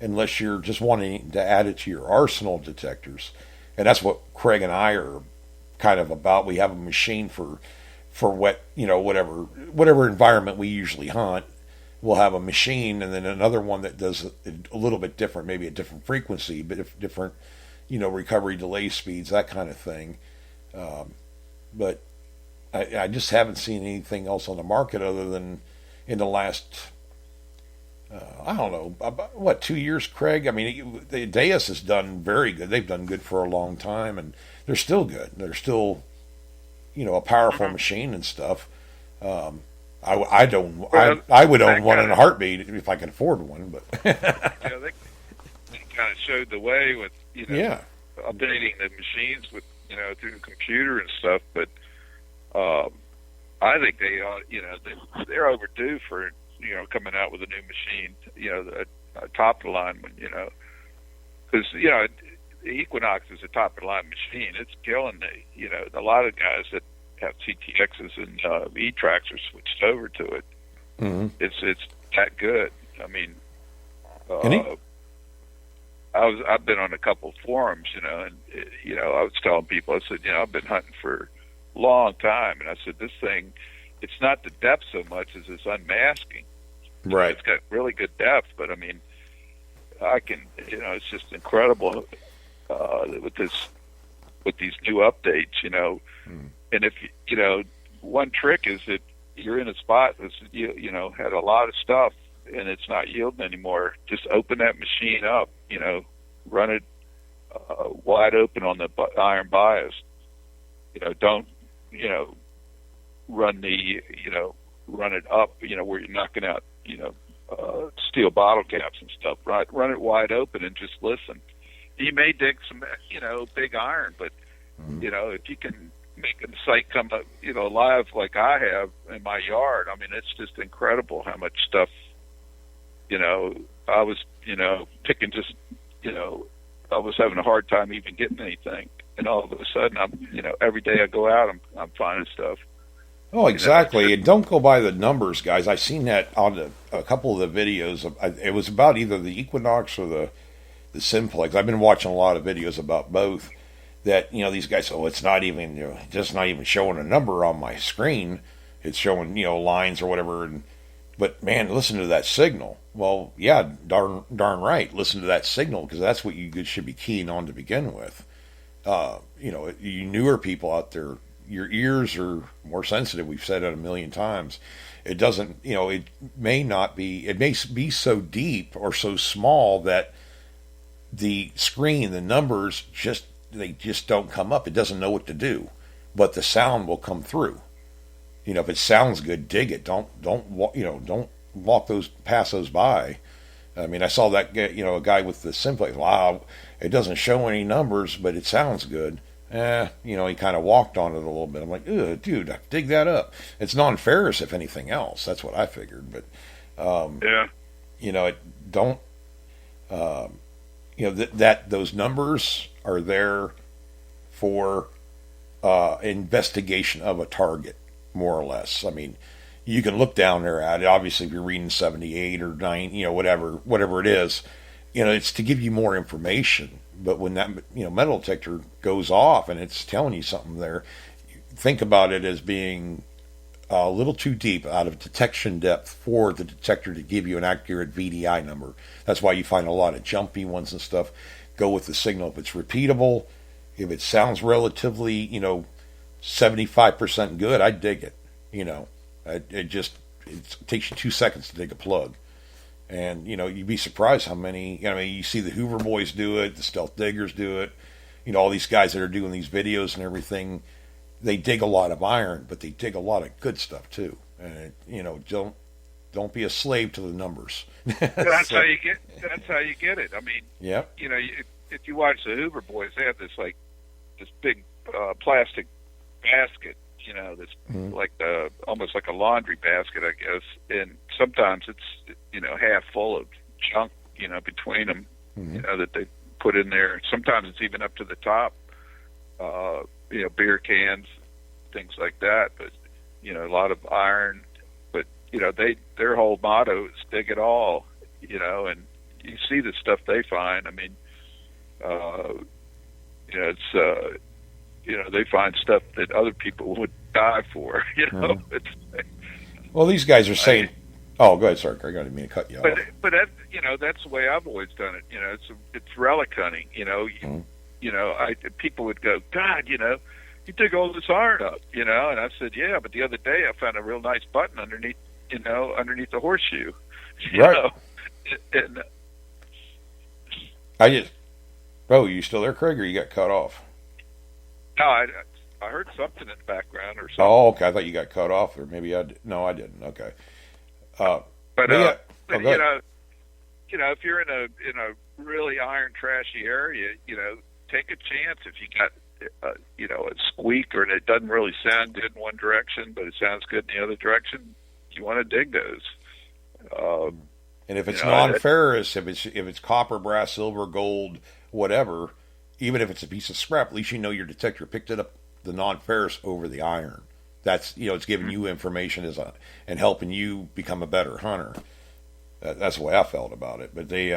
unless you're just wanting to add it to your arsenal of detectors. And that's what Craig and I are kind of about. We have a machine for whatever environment we usually hunt. We'll have a machine, and then another one that does a little bit different, maybe a different frequency, but if different, recovery delay speeds, that kind of thing. But I just haven't seen anything else on the market other than in the last, I don't know, about, 2 years, Craig? I mean, the Deus has done very good. They've done good for a long time, and they're still good. They're still, a powerful machine and stuff. I would own one in a heartbeat if I could afford one, but they kind of showed the way with updating the machines with through the computer and stuff. But I think they're overdue for coming out with a new machine, a top of the line one, because the Equinox is a top of the line machine. It's killing a lot of guys that have TTXs and E-Tracks are switched over to it. Mm-hmm. It's that good. I mean, I've been on a couple forums, and I was telling people, I said, I've been hunting for a long time, and I said, this thing, it's not the depth so much as it's unmasking. Right. It's got really good depth, but I mean, it's just incredible with these new updates, And if one trick is that you're in a spot that's had a lot of stuff and it's not yielding anymore, just open that machine up, run it wide open on the iron bias. Don't run it up, where you're knocking out steel bottle caps and stuff. Run it wide open and just listen. You may dig some big iron, but if you can make a sight come up, live like I have in my yard. I mean, it's just incredible how much stuff, I was, picking just, I was having a hard time even getting anything. And all of a sudden, every day I go out, I'm finding stuff. Oh, exactly. And don't go by the numbers, guys. I seen that on a couple of the videos. It was about either the Equinox or the Simplex. I've been watching a lot of videos about both. That these guys, it's not even just not even showing a number on my screen. It's showing lines or whatever. But man, listen to that signal. Well, yeah, darn right. Listen to that signal because that's what you should be keying on to begin with. You newer people out there, your ears are more sensitive. We've said it a million times. It doesn't. It may not be. It may be so deep or so small that the screen, the numbers they just don't come up. It doesn't know what to do, but the sound will come through. If it sounds good, dig it. Don't pass those by. I mean, I saw that a guy with the Simplex. Wow, it doesn't show any numbers, but it sounds good. He kind of walked on it a little bit. I'm like, ugh, dude, dig that up. It's non-ferrous, if anything else. That's what I figured. But it don't. That those numbers are there for investigation of a target, more or less. I mean, you can look down there at it. Obviously, if you're reading 78 or 9, whatever it is, it's to give you more information. But when that metal detector goes off and it's telling you something there, think about it as being a little too deep out of detection depth for the detector to give you an accurate VDI number. That's why you find a lot of jumpy ones and stuff. Go with the signal if it's repeatable. If it sounds relatively, 75% good, I dig it. It takes you 2 seconds to dig a plug. And, you'd be surprised how many, you see the Hoover Boys do it, the Stealth Diggers do it, all these guys that are doing these videos and everything, they dig a lot of iron, but they dig a lot of good stuff too. And don't be a slave to the numbers. That's how you get. That's how you get it. I mean, Yep. If you watch the Hoover Boys, they have this big plastic basket. That's like almost like a laundry basket, I guess. And sometimes it's half full of junk, between them, that they put in there. Sometimes it's even up to the top. Beer cans, things like that. But a lot of iron. But their whole motto is dig it all. And you see the stuff they find. I mean, it's they find stuff that other people would die for. It's, well, these guys are saying. Oh, go ahead, sir. I didn't mean to cut you off. But that, that's the way I've always done it. It's relic hunting. People would go, God, you dig all this iron up, and I said, yeah, but the other day I found a real nice button underneath the horseshoe. Right. And Oh, you still there, Craig, or you got cut off? no, I heard something in the background or something. Oh, okay. I thought you got cut off, or maybe I did. No, I didn't. Okay. But yeah. if you're in a really iron trashy area, take a chance if you got a squeak or it doesn't really sound good in one direction, but it sounds good in the other direction. You want to dig those. And if it's non-ferrous, if it's copper, brass, silver, gold, whatever, even if it's a piece of scrap, at least your detector picked it up, the non-ferrous over the iron. That's it's giving you information and helping you become a better hunter. That's the way I felt about it. But they,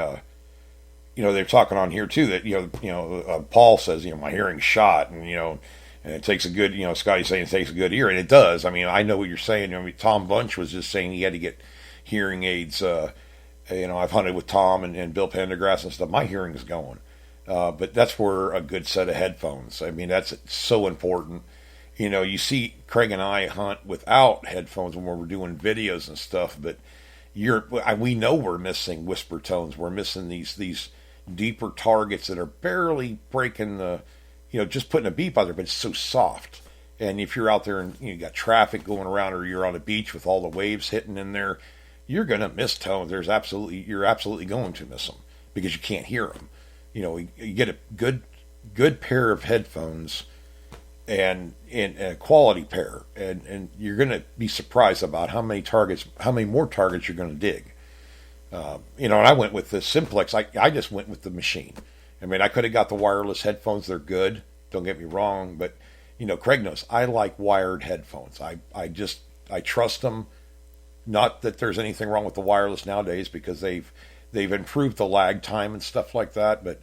they're talking on here too that Paul says my hearing's shot, and and it takes a good Scotty's saying it takes a good ear, and it does. I mean, I know what you're saying. Tom Bunch was just saying he had to get hearing aids. I've hunted with Tom and Bill Pendergrass and stuff. My hearing is going, but that's where a good set of headphones. I mean, that's so important. You see Craig and I hunt without headphones when we're doing videos and stuff, but we know we're missing whisper tones. We're missing these deeper targets that are barely breaking the, just putting a beep out there, but it's so soft. And if you're out there and you got traffic going around, or you're on a beach with all the waves hitting in there, you're going to miss tones. You're absolutely going to miss them because you can't hear them. You get a good pair of headphones and a quality pair, and you're going to be surprised about how many more targets you're going to dig. And I went with the Simplex. I just went with the machine. I mean, I could have got the wireless headphones. They're good. Don't get me wrong, but Craig knows I like wired headphones. I trust them. Not that there's anything wrong with the wireless nowadays, because they've improved the lag time and stuff like that, but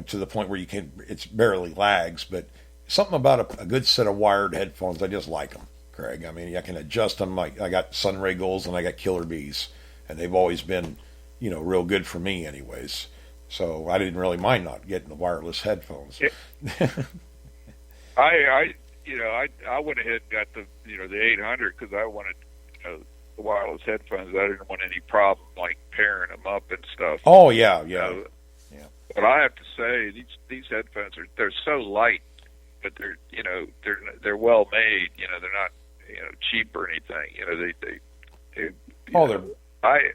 to the point where it's barely lags, but something about a good set of wired headphones, I just like them, Craig. I mean, I can adjust them. I got Sunray Golds and I got Killer Bees, and they've always been, real good for me anyways. So I didn't really mind not getting the wireless headphones. I went ahead and got the 800 because I wanted the wireless headphones. I didn't want any problem like pairing them up and stuff. Oh yeah. But I have to say these headphones they're so light, but they're well made. They're not cheap or anything. I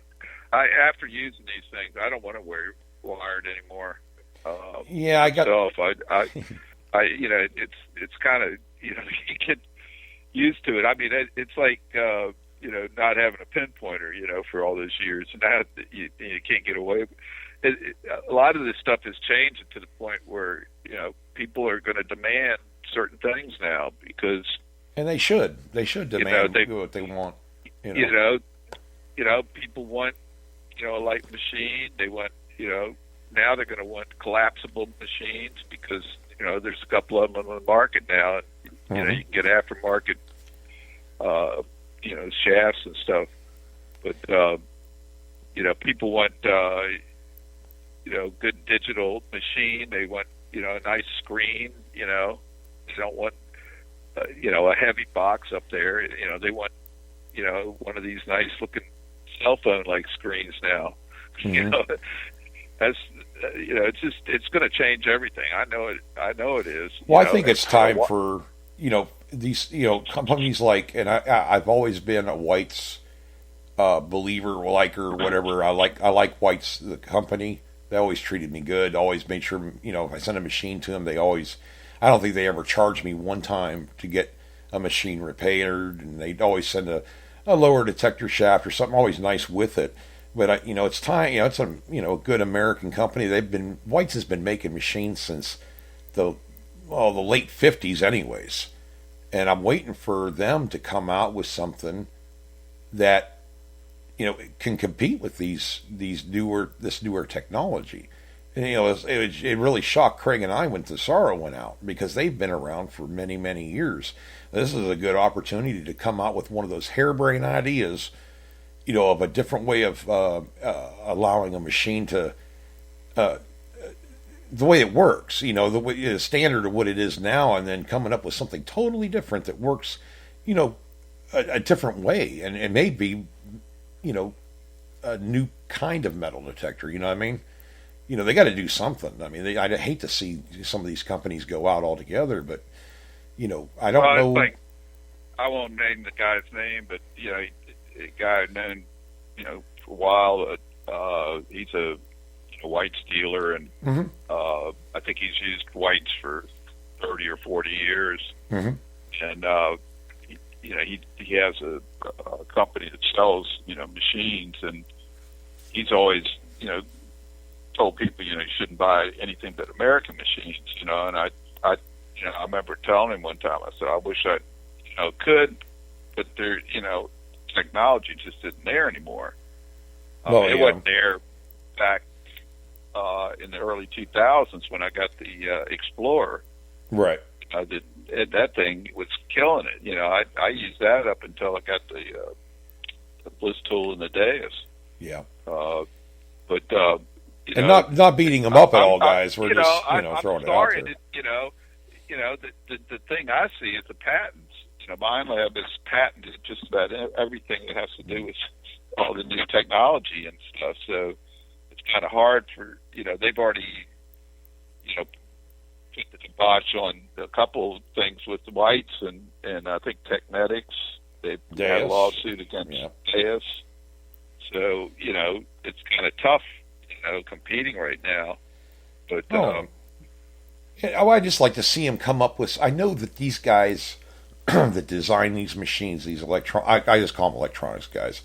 after using these things, I don't want to wear wired anymore. I got. It's kind of you get used to it. I mean, it's like not having a pinpointer, for all those years. Now you can't get away. A lot of this stuff has changed to the point where people are going to demand certain things now because. And they should demand what they want. People want a light machine. They want now they're going to want collapsible machines because there's a couple of them on the market now. And, you can get aftermarket shafts and stuff, but people want good digital machine. They want a nice screen. They don't want a heavy box up there. They want one of these nice looking cell phone like screens now. That's it's going to change everything. I know it is. Well, I think it's time for these companies like, and I've always been a White's believer, liker, whatever. I like White's the company. They always treated me good. Always made sure if I sent a machine to them, they always. I don't think they ever charged me one time to get a machine repaired, and they'd always send a lower detector shaft or something always nice with it. But it's time. It's a good American company. White's has been making machines since the late '50s, anyways. And I'm waiting for them to come out with something that can compete with this newer technology. And, it really shocked Craig and I when Tesoro went out because they've been around for many, many years. This is a good opportunity to come out with one of those harebrained ideas, of a different way of allowing a machine to, the way it works, the standard of what it is now, and then coming up with something totally different that works, a different way, and it may be, a new kind of metal detector. You know what I mean? They got to do something. I mean, I hate to see some of these companies go out altogether, but I don't know. Like, I won't name the guy's name, but a guy I've known, for a while. He's a White's dealer, and I think he's used White's for 30 or 40 years. And he has a company that sells machines, and he's always told people you shouldn't buy anything but American machines. And I remember telling him one time, I said, I wish I could, but there technology just isn't there anymore. It wasn't there back in the early 2000s when I got the Explorer. Right. That thing was killing it. I used that up until I got the Bliss tool and the Deus. Yeah. But and not beating them up at all, guys. We're just throwing it out there. The thing I see is the patents. Minelab has patented just about everything that has to do with all the new technology and stuff. So it's kind of hard for they've already put the kibosh on a couple of things with the Whites and I think Technetics. They've had a lawsuit against Deus. So it's kind of tough competing right now. But I just like to see them come up with. I know that these guys that design these machines, these I just call them electronics guys.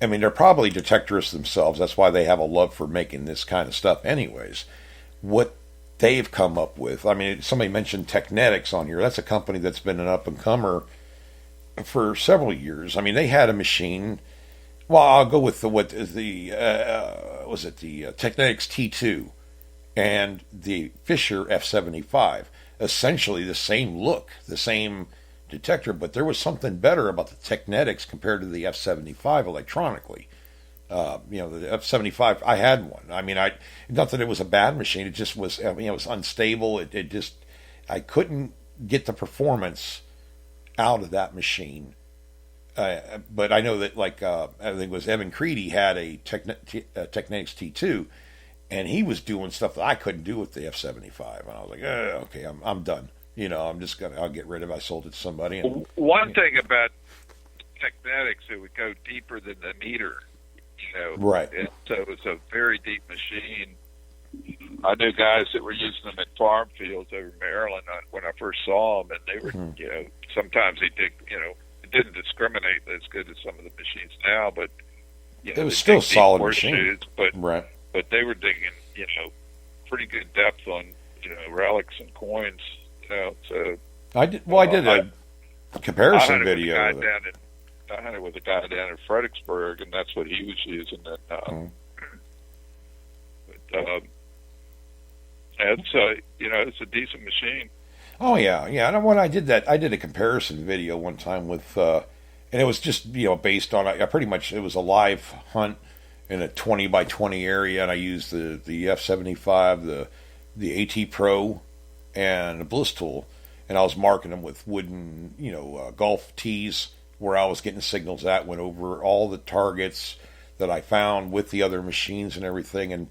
I mean, they're probably detectorists themselves. That's why they have a love for making this kind of stuff anyways. What they've come up with. I mean, somebody mentioned Technetics on here. That's a company that's been an up-and-comer for several years. I mean, they had a machine. Well, I'll go with the Technetics T2 and the Fisher F75. Essentially the same look, the same detector, but there was something better about the Technetics compared to the F75 electronically. The F75, I had one. I mean, not that it was a bad machine. It just was. I mean, it was unstable. It just, I couldn't get the performance out of that machine. But I know that, I think it was Evan Creedy had a Technetics T2, and he was doing stuff that I couldn't do with the F75, and I was like, okay, I'm done. I'll get rid of it. I sold it to somebody. And, one thing about Technetics, it would go deeper than the meter. Right. And so it was a very deep machine. I knew guys that were using them in farm fields over in Maryland when I first saw them, and they were, sometimes they did, it didn't discriminate as good as some of the machines now, but it was still a solid machine. But they were digging, pretty good depth on, relics and coins. So I did a comparison video. I hunted with a guy down in Fredericksburg, and that's what he was using. And, it's a decent machine. Oh yeah. And when I did that, I did a comparison video one time with, and it was just based on it was a live hunt in a 20 by 20 area, and I used the F75, the AT Pro, and the Bliss tool, and I was marking them with wooden golf tees where I was getting signals at. Went over all the targets that I found with the other machines and everything, and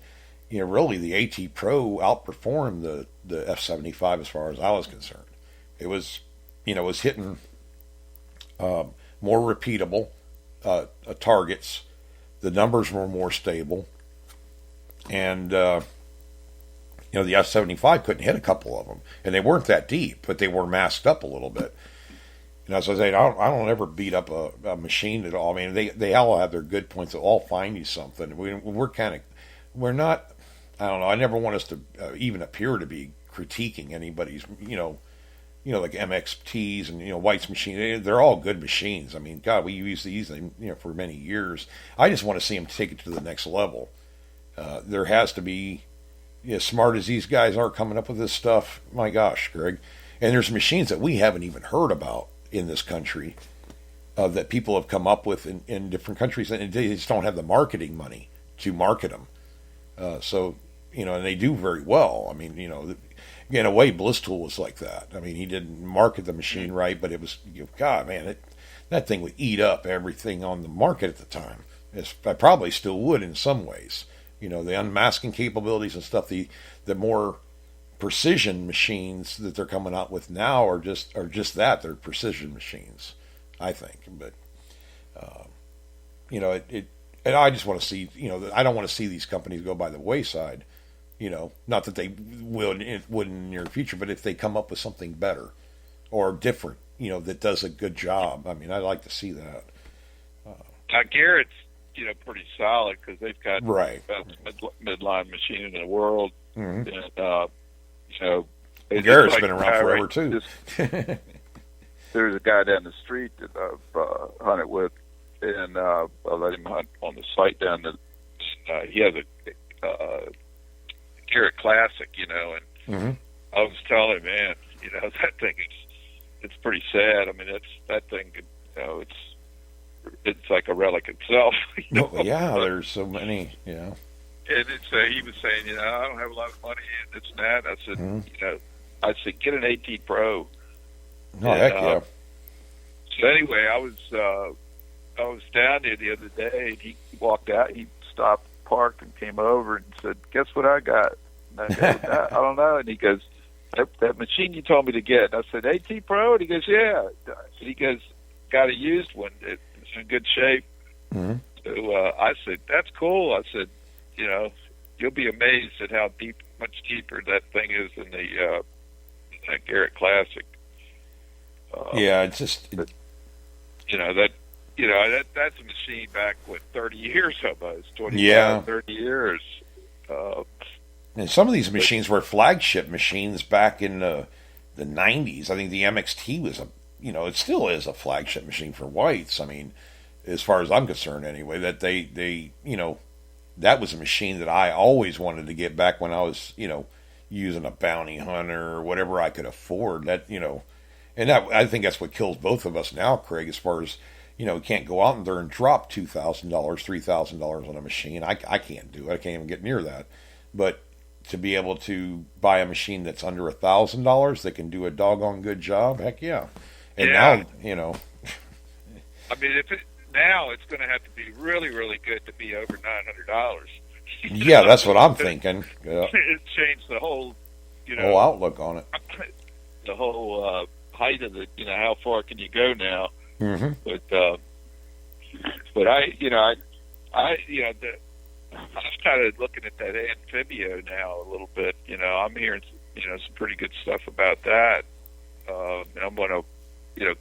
really the AT Pro outperformed the F75 as far as I was concerned. It was was hitting more repeatable targets. The numbers were more stable, and the F-75 couldn't hit a couple of them, and they weren't that deep, but they were masked up a little bit. And as I say, I don't ever beat up a machine at all. I mean, they all have their good points. They'll all find you something. We're not. I don't know. I never want us to even appear to be critiquing anybody's. Like MXTs and White's machine. They're all good machines. I mean, God, we use these for many years. I just want to see them take it to the next level. There has to be, as smart as these guys are coming up with this stuff. My gosh, Greg. And there's machines that we haven't even heard about in this country that people have come up with in different countries, and they just don't have the marketing money to market them. And they do very well. I mean, in a way, Blistool was like that. I mean, he didn't market the machine right, but it was, God, man, that thing would eat up everything on the market at the time. I probably still would in some ways. The unmasking capabilities and stuff, the more precision machines that they're coming out with now are just that. They're precision machines, I think. But and I just want to see, I don't want to see these companies go by the wayside. Not that they would in the near future, but if they come up with something better or different, that does a good job. I mean, I'd like to see that. Garrett's, pretty solid because they've got right. the best midline machine in the world. Mm-hmm. And, Garrett's been around forever too. There's a guy down the street that I've hunted with, and I let him hunt on the site down there. He has a Garrett Classic, and mm-hmm. I was telling him, man, that thing it's pretty sad. I mean, that thing could, it's like a relic itself. Yeah, there's so many, And he was saying, I don't have a lot of money and this and that. I said, mm-hmm. I said, get an AT Pro. Oh, heck yeah. So anyway, I was down there the other day, and he walked out. He stopped, parked, and came over and said, "Guess what I got?" And I go, I don't know. And he goes, that machine you told me to get. And I said, AT Pro? And he goes, yeah. And he goes, got a used one. It's in good shape. Mm-hmm. So I said, that's cool. I said, you'll be amazed at how much deeper that thing is than the that Garrett Classic. Yeah, it's just that's a machine back 30 years almost, 30 years. And some of these machines were flagship machines back in the 90s. I think the MXT was it still is a flagship machine for Whites. I mean, as far as I'm concerned anyway, that they that was a machine that I always wanted to get back when I was, using a bounty hunter or whatever I could afford. That, and that, I think that's what kills both of us now, Craig, as far as, we can't go out there and drop $2,000, $3,000 on a machine. I can't do it. I can't even get near that. But to be able to buy a machine that's under $1,000 that can do a doggone good job, heck yeah. And now, I mean, now it's going to have to be really, really good to be over $900. Yeah, that's what I'm thinking. Yeah. It changed the whole, whole outlook on it. The whole height of the, how far can you go now? Mm-hmm. But I'm kind of looking at that Amphibio now a little bit. I'm hearing, some pretty good stuff about that. And I'm going to,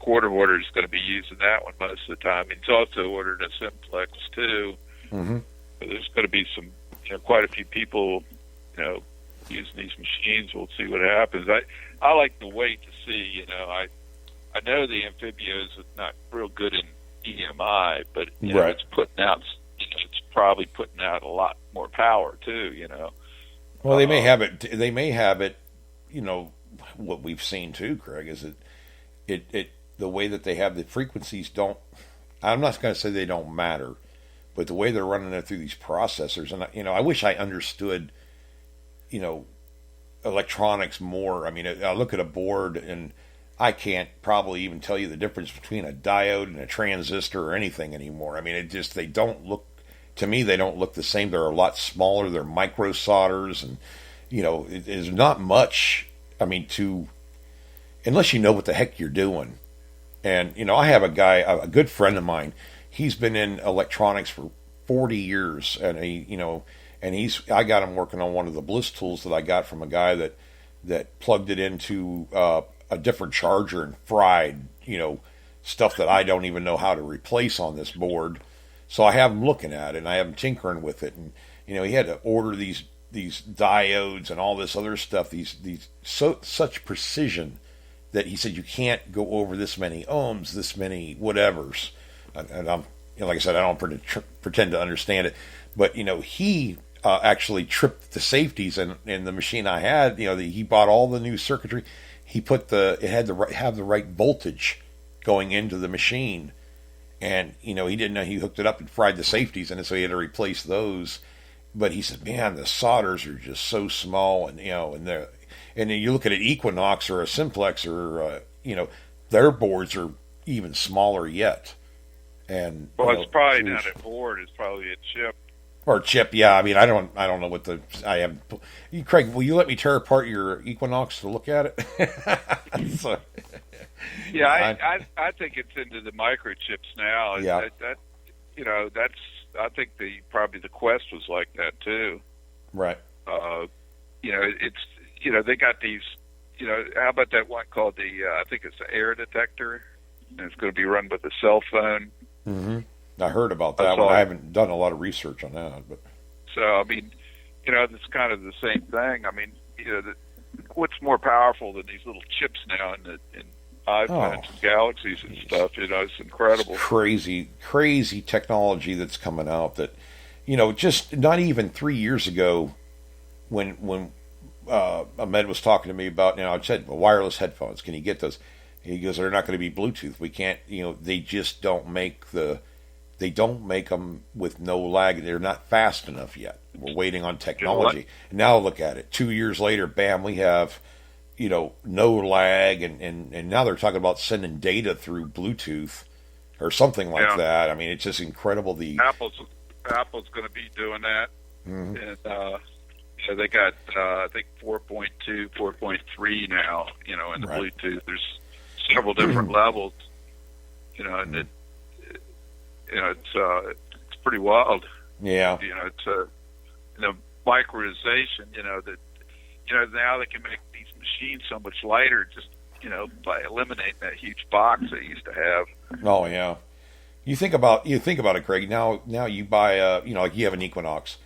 Quarter Order is going to be using that one most of the time. He's also ordered a Simplex too. Mm-hmm. So there's going to be some, quite a few people, using these machines. We'll see what happens. I like to wait to see. I know the Amphibios are not real good in EMI, but right. It's putting out. It's probably putting out a lot more power too. Well, they may have it. They may have it. What we've seen too, Craig, is it the way that they have the frequencies don't. I'm not going to say they don't matter, but the way they're running it through these processors, and I wish I understood, electronics more. I mean, I look at a board and I can't probably even tell you the difference between a diode and a transistor or anything anymore. I mean, they don't look, to me, they don't look the same. They're a lot smaller. They're micro solders, and there's not much. I mean, unless you know what the heck you're doing. And I have a guy, a good friend of mine. He's been in electronics for 40 years, and I got him working on one of the Bliss tools that I got from a guy that plugged it into a different charger and fried stuff that I don't even know how to replace on this board. So I have him looking at it, and I have him tinkering with it, and he had to order these diodes and all this other stuff, such precision that he said you can't go over this many ohms, this many whatevers. And I'm, like I said, I don't pretend to understand it, but he actually tripped the safeties in the machine I had. He bought all the new circuitry. He put it had to have the right voltage going into the machine, and he didn't know, he hooked it up and fried the safeties in it, so he had to replace those. But he said, man, the solders are just so small, and and then you look at an Equinox or a Simplex or their boards are even smaller yet. And well, it's probably not a board; it's probably a chip. Or a chip, yeah. I mean, I don't know what I have. Craig, will you let me tear apart your Equinox to look at it? So, yeah, I think it's into the microchips now. Yeah. That's I think probably the Quest was like that too. Right. It's they got these. How about that one called I think it's the air detector, and it's going to be run with a cell phone. Mm-hmm. I heard about that one. I haven't done a lot of research on that, but so I mean, it's kind of the same thing. I mean, what's more powerful than these little chips now in iPhones and Galaxies and stuff? It's incredible. It's crazy technology that's coming out that, just not even 3 years ago, when Ahmed was talking to me about, I said, well, wireless headphones, can you get those? He goes, they're not going to be Bluetooth. We can't, they just don't make them with no lag. They're not fast enough yet. We're waiting on technology. Now look at it. 2 years later, bam, we have, no lag, and now they're talking about sending data through Bluetooth or something like that. I mean, it's just incredible. Apple's going to be doing that. Mm-hmm. And they got I think 4.2, 4.3 now. In the Right. Bluetooth, there's several different levels. And it's pretty wild. Yeah. It's microization. Now they can make these machines so much lighter just by eliminating that huge box they used to have. Oh yeah. You think about it, Craig. Now you buy like you have an Equinox.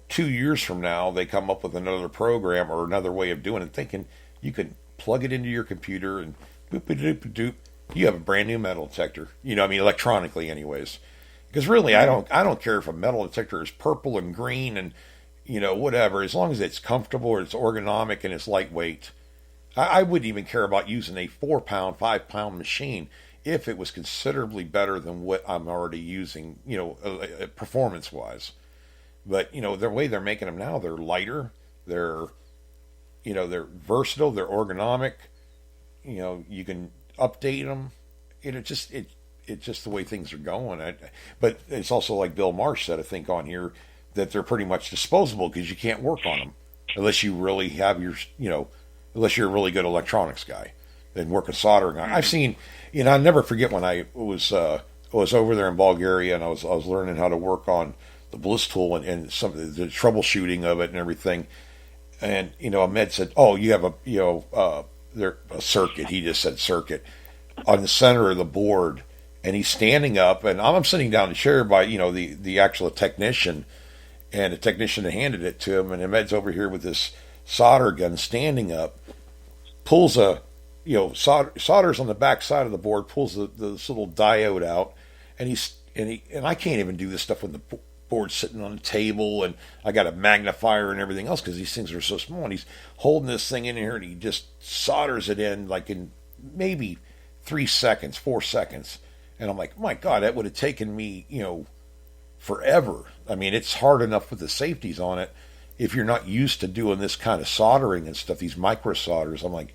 2 years from now they come up with another program or another way of doing it, thinking you can plug it into your computer and boop doop doop. You have a brand new metal detector. Electronically, anyways. Because really, I don't care if a metal detector is purple and green and whatever, as long as it's comfortable or it's ergonomic and it's lightweight. I wouldn't even care about using a 4-pound, 5-pound machine if it was considerably better than what I'm already using, performance-wise. But the way they're making them now, they're lighter, they're versatile, they're ergonomic. You can update them. It's just the way things are going. But it's also like Bill Marsh said, I think, on here, that they're pretty much disposable because you can't work on them unless you really have unless you're a really good electronics guy, then working soldering on. I've seen, I'll never forget when I was over there in Bulgaria and I was learning how to work on the Bliss tool and some of the troubleshooting of it and everything. And Ahmed said, "Oh, you have a circuit." He just said circuit on the center of the board, and he's standing up, and I'm sitting down in the chair by the actual technician, and the technician handed it to him, and Ahmed's over here with this solder gun, standing up, pulls solders on the back side of the board, pulls this little diode out, and I can't even do this stuff when the board's sitting on the table, and I got a magnifier and everything else because these things are so small. And he's holding this thing in here, and he just solders it in like in maybe 3 seconds, 4 seconds. And I'm like, my God, that would have taken me, forever. I mean, it's hard enough with the safeties on it if you're not used to doing this kind of soldering and stuff, these micro solders. I'm like,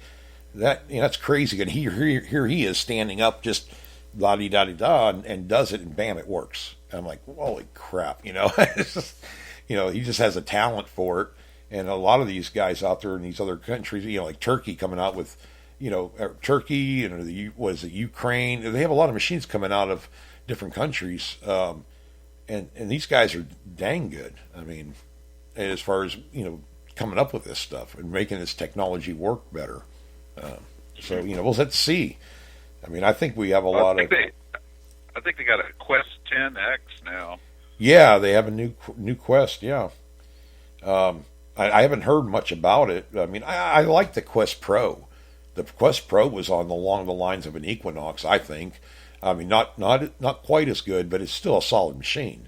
that's crazy. And here he is standing up, just la-di-da-di-da, and does it, and bam, it works. And I'm like, holy crap, It's just, he just has a talent for it. And a lot of these guys out there in these other countries, like Turkey coming out with, Turkey and was it Ukraine? They have a lot of machines coming out of different countries, and these guys are dang good. I mean, as far as coming up with this stuff and making this technology work better. So we'll have to see. I mean, I think we have a lot of. I think they got a Quest 10X now. Yeah, they have a new Quest. Yeah, I haven't heard much about it. I mean, I like the Quest Pro. The Quest Pro was along the lines of an Equinox, I think. I mean, not quite as good, but it's still a solid machine.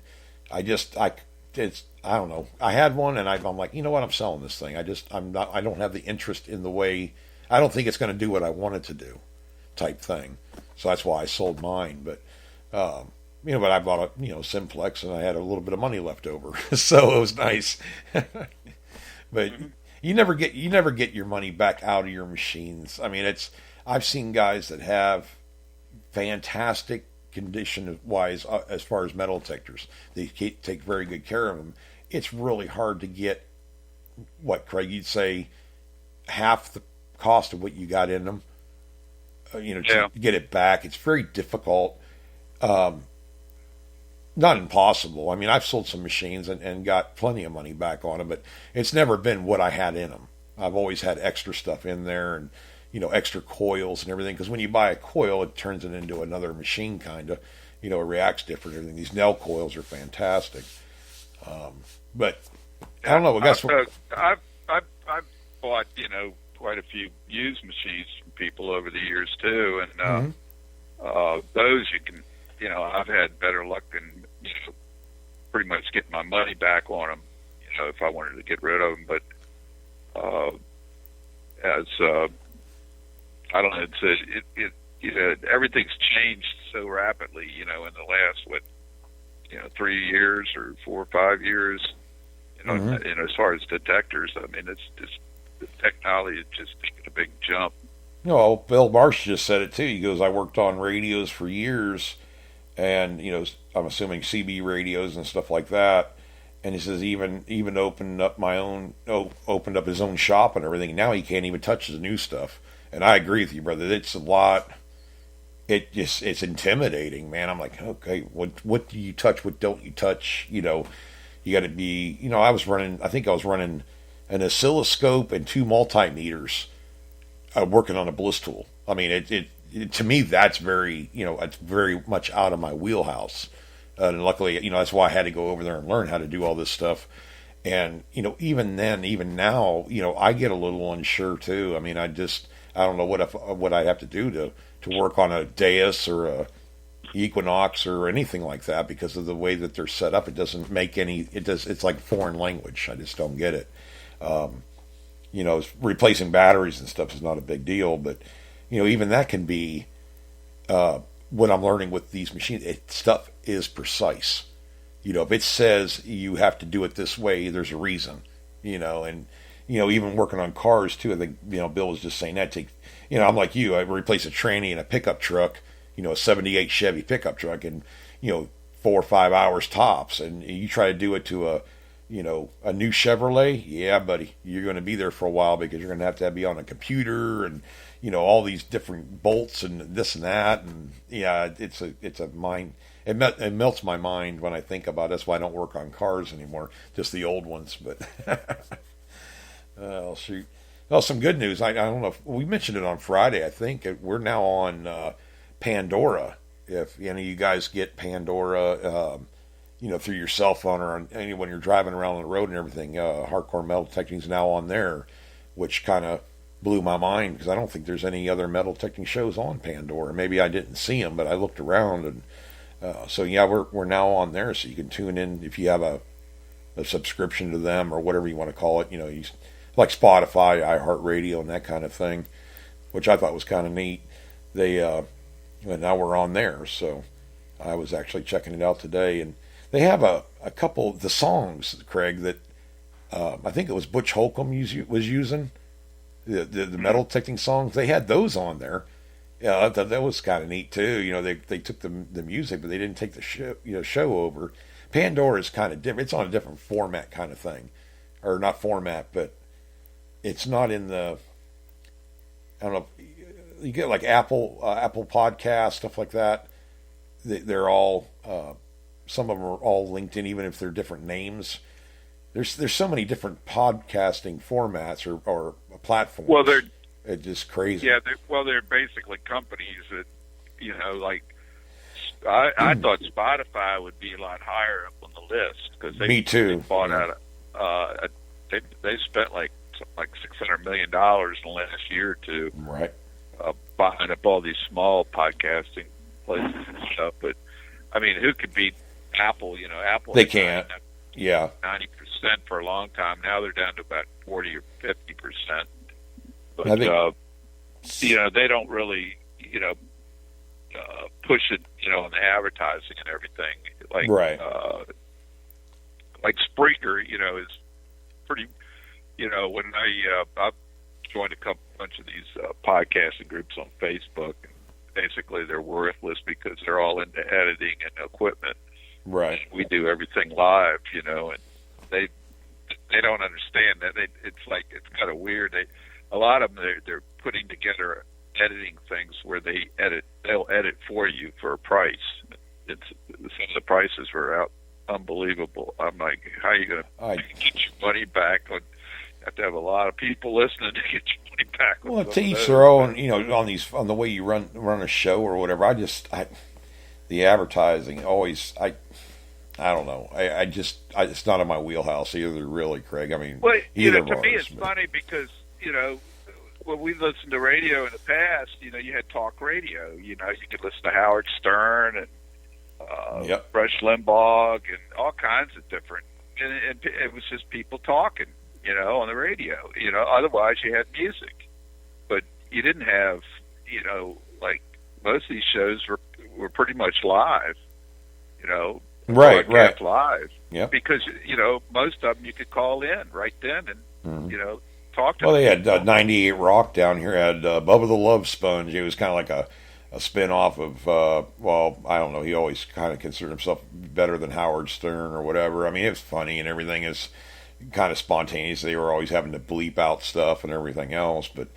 I don't know. I had one, and I'm like, you know what? I'm selling this thing. I don't have the interest in the way. I don't think it's going to do what I want it to do, type thing. So that's why I sold mine. But but I bought a Simplex, and I had a little bit of money left over, so it was nice. But you never get your money back out of your machines. I mean, I've seen guys that have fantastic condition wise as far as metal detectors. They take very good care of them. It's really hard to get what, Craig, you'd say half the cost of what you got in them. To get it back, it's very difficult. Not impossible. I mean, I've sold some machines and got plenty of money back on them, but it's never been what I had in them. I've always had extra stuff in there and, extra coils and everything. Because when you buy a coil, it turns it into another machine kind of, it reacts different. Everything. These Nell coils are fantastic. But I don't know. I guess I've bought, quite a few used machines from people over the years too. And those you can, I've had better luck than pretty much getting my money back on them, if I wanted to get rid of them. But as I don't know, everything's changed so rapidly, in the last 3 years or 4 or 5 years. As far as detectors, I mean, it's just the technology is just taking a big jump. Bill Marsh just said it too. He goes, I worked on radios for years. And I'm assuming CB radios and stuff like that. And he says even opened up his own shop and everything. Now he can't even touch the new stuff. And I agree with you, brother. It's a lot. It's intimidating, man. I'm like, okay, what do you touch? What don't you touch? You got to be. I was running an oscilloscope and 2 multimeters, working on a bliss tool. I mean, to me, that's very, it's very much out of my wheelhouse. And luckily, that's why I had to go over there and learn how to do all this stuff. And, even now, I get a little unsure too. I mean, I don't know what I have to do to work on a Deus or a Equinox or anything like that because of the way that they're set up. It doesn't make it's like foreign language. I just don't get it. Replacing batteries and stuff is not a big deal, but even that can be what I'm learning with these machines. Stuff is precise. If it says you have to do it this way, there's a reason. And even working on cars too. I think Bill was just saying that. I'm like you. I replace a tranny in a pickup truck. A '78 Chevy pickup truck in 4 or 5 hours tops. And you try to do it to a new Chevrolet. Yeah, buddy, you're going to be there for a while because you're going to be on a computer and all these different bolts and this and that, and yeah, it's a mind. It melts my mind when I think about it. That's why I don't work on cars anymore, just the old ones. But oh shoot, well, some good news. I don't know if we mentioned it on Friday. I think we're now on Pandora. If any of you guys get Pandora, through your cell phone or when you're driving around on the road and everything, Hardcore Metal Detecting is now on there, which kind of blew my mind because I don't think there's any other metal detecting shows on Pandora. Maybe I didn't see them, but I looked around and so yeah, we're now on there, so you can tune in if you have a subscription to them or whatever you want to call it. Like Spotify, iHeartRadio, and that kind of thing, which I thought was kind of neat. And now we're on there, so I was actually checking it out today, and they have a couple of the songs, Craig, that I think it was Butch Holcomb was using. The metal detecting songs, they had those on there. Yeah, I thought that was kind of neat too. They took the music, but they didn't take the show over. Pandora is kind of different. It's on a different format kind of thing, or not format, but it's not in the I don't know. You get like Apple Podcast, stuff like that. They're all some of them are all linked in, even if they're different names. There's so many different podcasting formats or platforms. Well, they're it's just crazy. Yeah, they're basically companies that, like I thought Spotify would be a lot higher up on the list because Me too. They bought out. They spent like $600 million in the last year or two, right, buying up all these small podcasting places and stuff. But I mean, who could beat Apple? Apple. They can't. Yeah, 90% for a long time. Now they're down to about 40 or 50%. But I think, they don't really push it on the advertising and everything like right. Like Spreaker is pretty. When I've joined a bunch of these podcasting groups on Facebook, and basically they're worthless because they're all into editing and equipment. Right. We do everything live, and they don't understand that. It's kind of weird. A lot of them they're putting together editing things where they'll edit for you for a price. Some of the prices were unbelievable. I'm like, how are you going to get your money back? You have to have a lot of people listening to get your money back. Well, to each their own. On the way you run a show or whatever. The advertising always I don't know. It's not in my wheelhouse either, really, Craig. I mean, well, either to me it's funny because when we listened to radio in the past, you had talk radio. You could listen to Howard Stern and Rush Limbaugh and all kinds of different. And it was just people talking, on the radio. Otherwise you had music, but you didn't have, like most of these shows were pretty much live. Right. Live. Yeah. Because most of them you could call in right then and talk to. Well, they had 98 Rock down here. Had Bubba the Love Sponge. It was kind of like a spin-off of I don't know. He always kind of considered himself better than Howard Stern or whatever. I mean, it was funny and everything is kind of spontaneous. They were always having to bleep out stuff and everything else, but.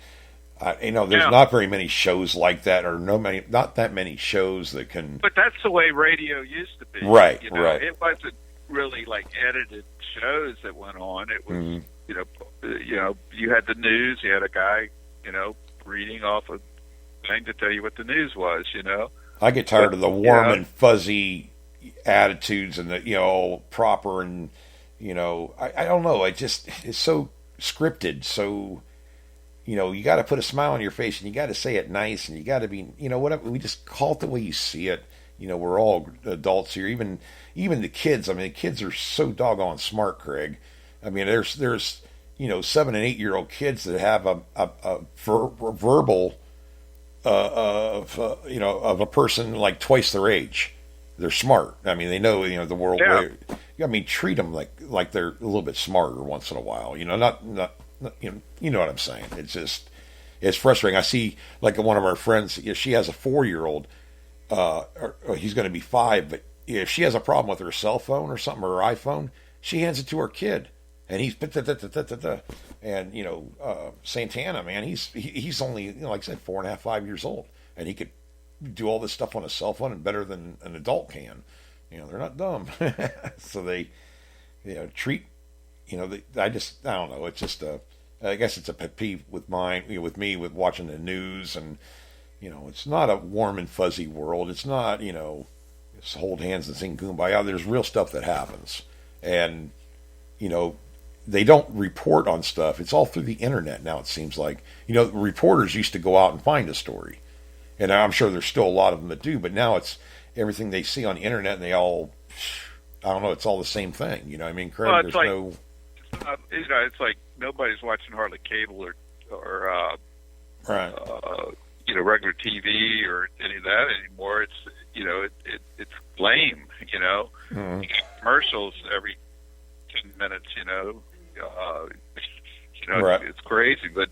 There's not very many shows like that, or not that many shows that can. But that's the way radio used to be, right? Right. It wasn't really like edited shows that went on. It was, you had the news. You had a guy, reading off a thing to tell you what the news was. I get tired of the warm and fuzzy attitudes and the proper and I don't know. It's so scripted, so. You got to put a smile on your face, and you got to say it nice, and you got to be, whatever. We just call it the way you see it. We're all adults here. Even the kids. I mean, the kids are so doggone smart, Craig. I mean, there's 7 and 8 year old kids that have a verbal of a person like twice their age. They're smart. I mean, they know the world. Yeah. I mean, treat them like they're a little bit smarter once in a while. Not. You know what I'm saying? It's frustrating. I see like one of our friends. She has a 4-year-old. Or he's going to be 5, but if she has a problem with her cell phone or something or her iPhone, she hands it to her kid, and he's and Santana, man, he's only like I said 4.5, 5 years old, and he could do all this stuff on a cell phone and better than an adult can. They're not dumb, so they treat. I don't know. It's just I guess it's a pet peeve with with me, with watching the news, and it's not a warm and fuzzy world. It's not just hold hands and sing Kumbaya. There's real stuff that happens, and they don't report on stuff. It's all through the internet now. It seems like reporters used to go out and find a story, and I'm sure there's still a lot of them that do. But now it's everything they see on the internet, and they all. I don't know. It's all the same thing. I mean, Craig. Well, there's like, no. It's like nobody's watching hardly cable or right. Regular TV or any of that anymore. It's lame. Mm-hmm. You get commercials every 10 minutes. Right. It's crazy. But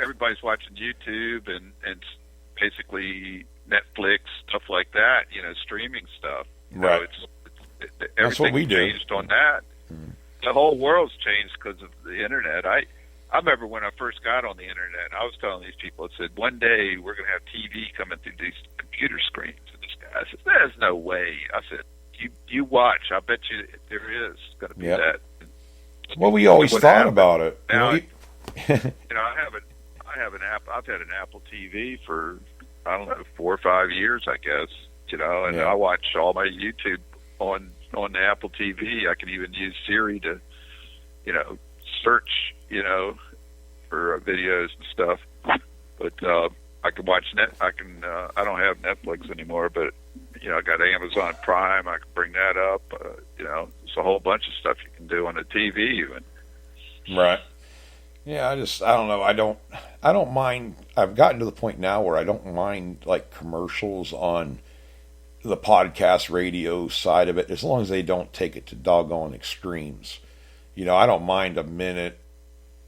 everybody's watching YouTube and basically Netflix, stuff like that. Streaming stuff. Right. That's what we do. Changed on that. Mm-hmm. The whole world's changed because of the internet. I I remember when I first got on the internet, I was telling these people, I said, one day we're going to have TV coming through these computer screens. And this guy said, there's no way. I said, you watch. I bet you there is going to be that. Well, we always thought about it. Now, I have an Apple. I've had an Apple TV for, I don't know, 4 or 5 years, I guess. And I watch all my YouTube on the Apple TV. I can even use Siri to, search, for videos and stuff. But I can watch I don't have Netflix anymore, but I got Amazon Prime. I can bring that up. There's a whole bunch of stuff you can do on the TV even. Right. Yeah, I don't know. I don't mind. I've gotten to the point now where I don't mind like commercials on the podcast radio side of it, as long as they don't take it to doggone extremes. I don't mind a minute,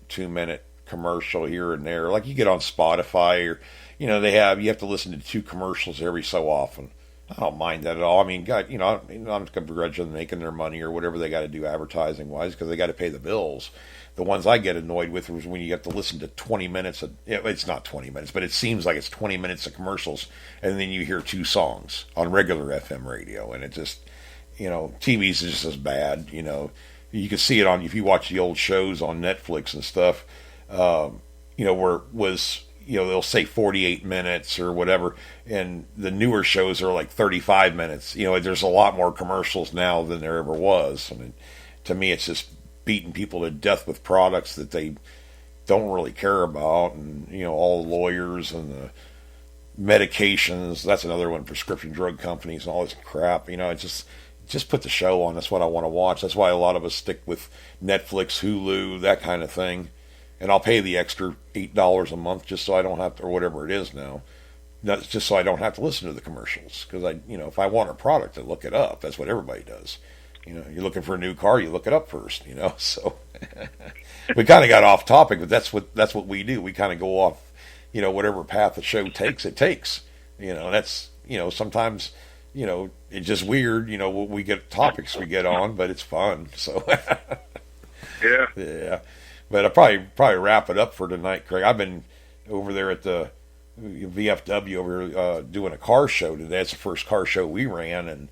2-minute commercial here and there. Like you get on Spotify or, you have to listen to 2 commercials every so often. I don't mind that at all. I mean, God, I'm not going to begrudge them making their money or whatever they got to do advertising wise because they got to pay the bills. The ones I get annoyed with is when you have to listen to 20 minutes it's not 20 minutes, but it seems like it's 20 minutes of commercials and then you hear 2 songs on regular FM radio and it just, TV's just as bad, You can see it if you watch the old shows on Netflix and stuff, where it was, they'll say 48 minutes or whatever, and the newer shows are like 35 minutes. There's a lot more commercials now than there ever was. I mean, to me, it's just beating people to death with products that they don't really care about, and all the lawyers and the medications. That's another one, prescription drug companies and all this crap. Just put the show on. That's what I want to watch. That's why a lot of us stick with Netflix, Hulu, that kind of thing. And I'll pay the extra $8 a month just so I don't have to, or whatever it is now. That's just so I don't have to listen to the commercials. Because if I want a product, I look it up. That's what everybody does. You're looking for a new car, you look it up first. So we kind of got off topic, but that's what we do. We kind of go off, whatever path the show takes, it takes. That's sometimes. It's just weird, we get topics we get on, but it's fun. So, yeah. But I'll probably wrap it up for tonight, Craig. I've been over there at the VFW over here, doing a car show today. It's the first car show we ran, and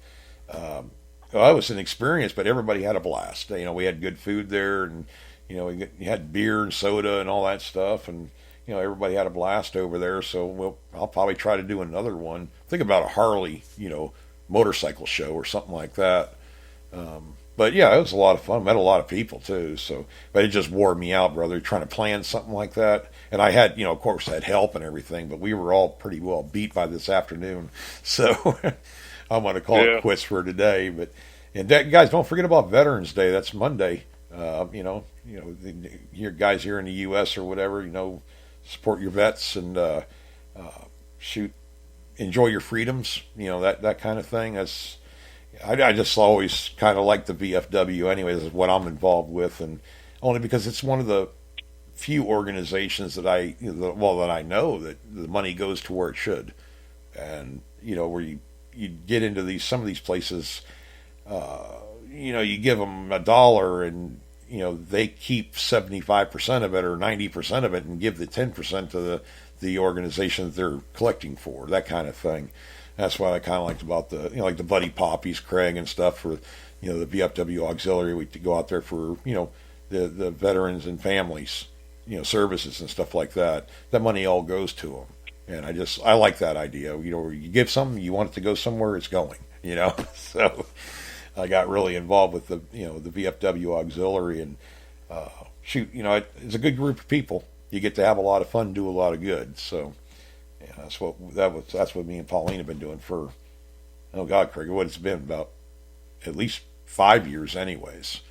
it was an experience, but everybody had a blast. We had good food there, and we had beer and soda and all that stuff, and everybody had a blast over there. So I'll probably try to do another one. Think about a Harley, motorcycle show or something like that. But yeah, it was a lot of fun. Met a lot of people too. So, but it just wore me out, brother, trying to plan something like that. And I had, of course, had help and everything, but we were all pretty well beat by this afternoon. So I'm going to call it quits for today. But guys, don't forget about Veterans Day. That's Monday. Your guys here in the U.S. or whatever, support your vets and enjoy your freedoms. That kind of thing. I just always kind of like the VFW anyways, is what I'm involved with, and only because it's one of the few organizations that I know that the money goes to where it should, and where you get into some of these places, you give them $1 and they keep 75% of it or 90% of it and give the 10% to the organization that they're collecting for, that kind of thing. That's what I kind of liked about the, like the Buddy Poppies, Craig and stuff for, the VFW Auxiliary. We go out there for, the veterans and families, services and stuff like that. That money all goes to them. And I like that idea. Where you give something, you want it to go somewhere, it's going, So I got really involved with the VFW Auxiliary, and it's a good group of people. You get to have a lot of fun, do a lot of good. So that's what me and Pauline have been doing for, oh God, Craig, what it's been about at least 5 years, anyways.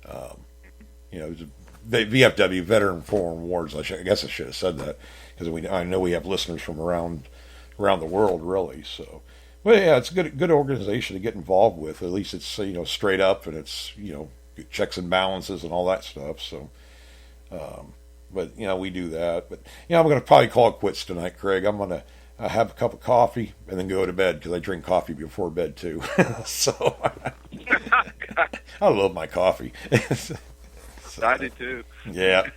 The VFW Veteran Foreign Wars. I guess I should have said that because I know we have listeners from around the world, really. So. Well, yeah, it's a good organization to get involved with. At least it's straight up, and it's checks and balances and all that stuff. So, but we do that. But I'm going to probably call it quits tonight, Craig. I'm going to have a cup of coffee and then go to bed because I drink coffee before bed too. So I love my coffee. I did too. Yeah.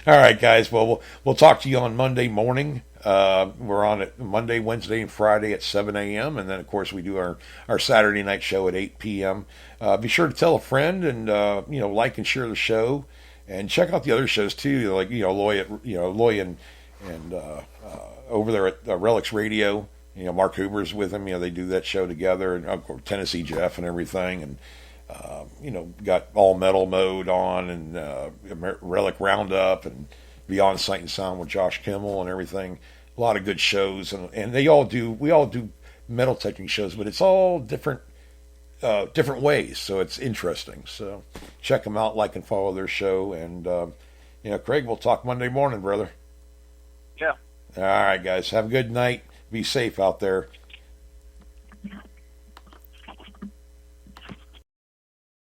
All right, guys. Well, we'll talk to you on Monday morning. We're on it Monday, Wednesday, and Friday at 7 a.m. And then, of course, we do our Saturday night show at 8 p.m. Be sure to tell a friend and, like and share the show. And check out the other shows, too, like, Loy and over there at Relics Radio. Mark Huber's with him. They do that show together. And, of course, Tennessee Jeff and everything. And, got All Metal Mode on and Relic Roundup and Beyond Sight and Sound with Josh Kimmel and everything. A lot of good shows, and we all do metal touching shows, but it's all different ways, so it's interesting. So check them out, like and follow their show, and Craig, we'll talk Monday morning, brother. Yeah. All right, guys, have a good night. Be safe out there.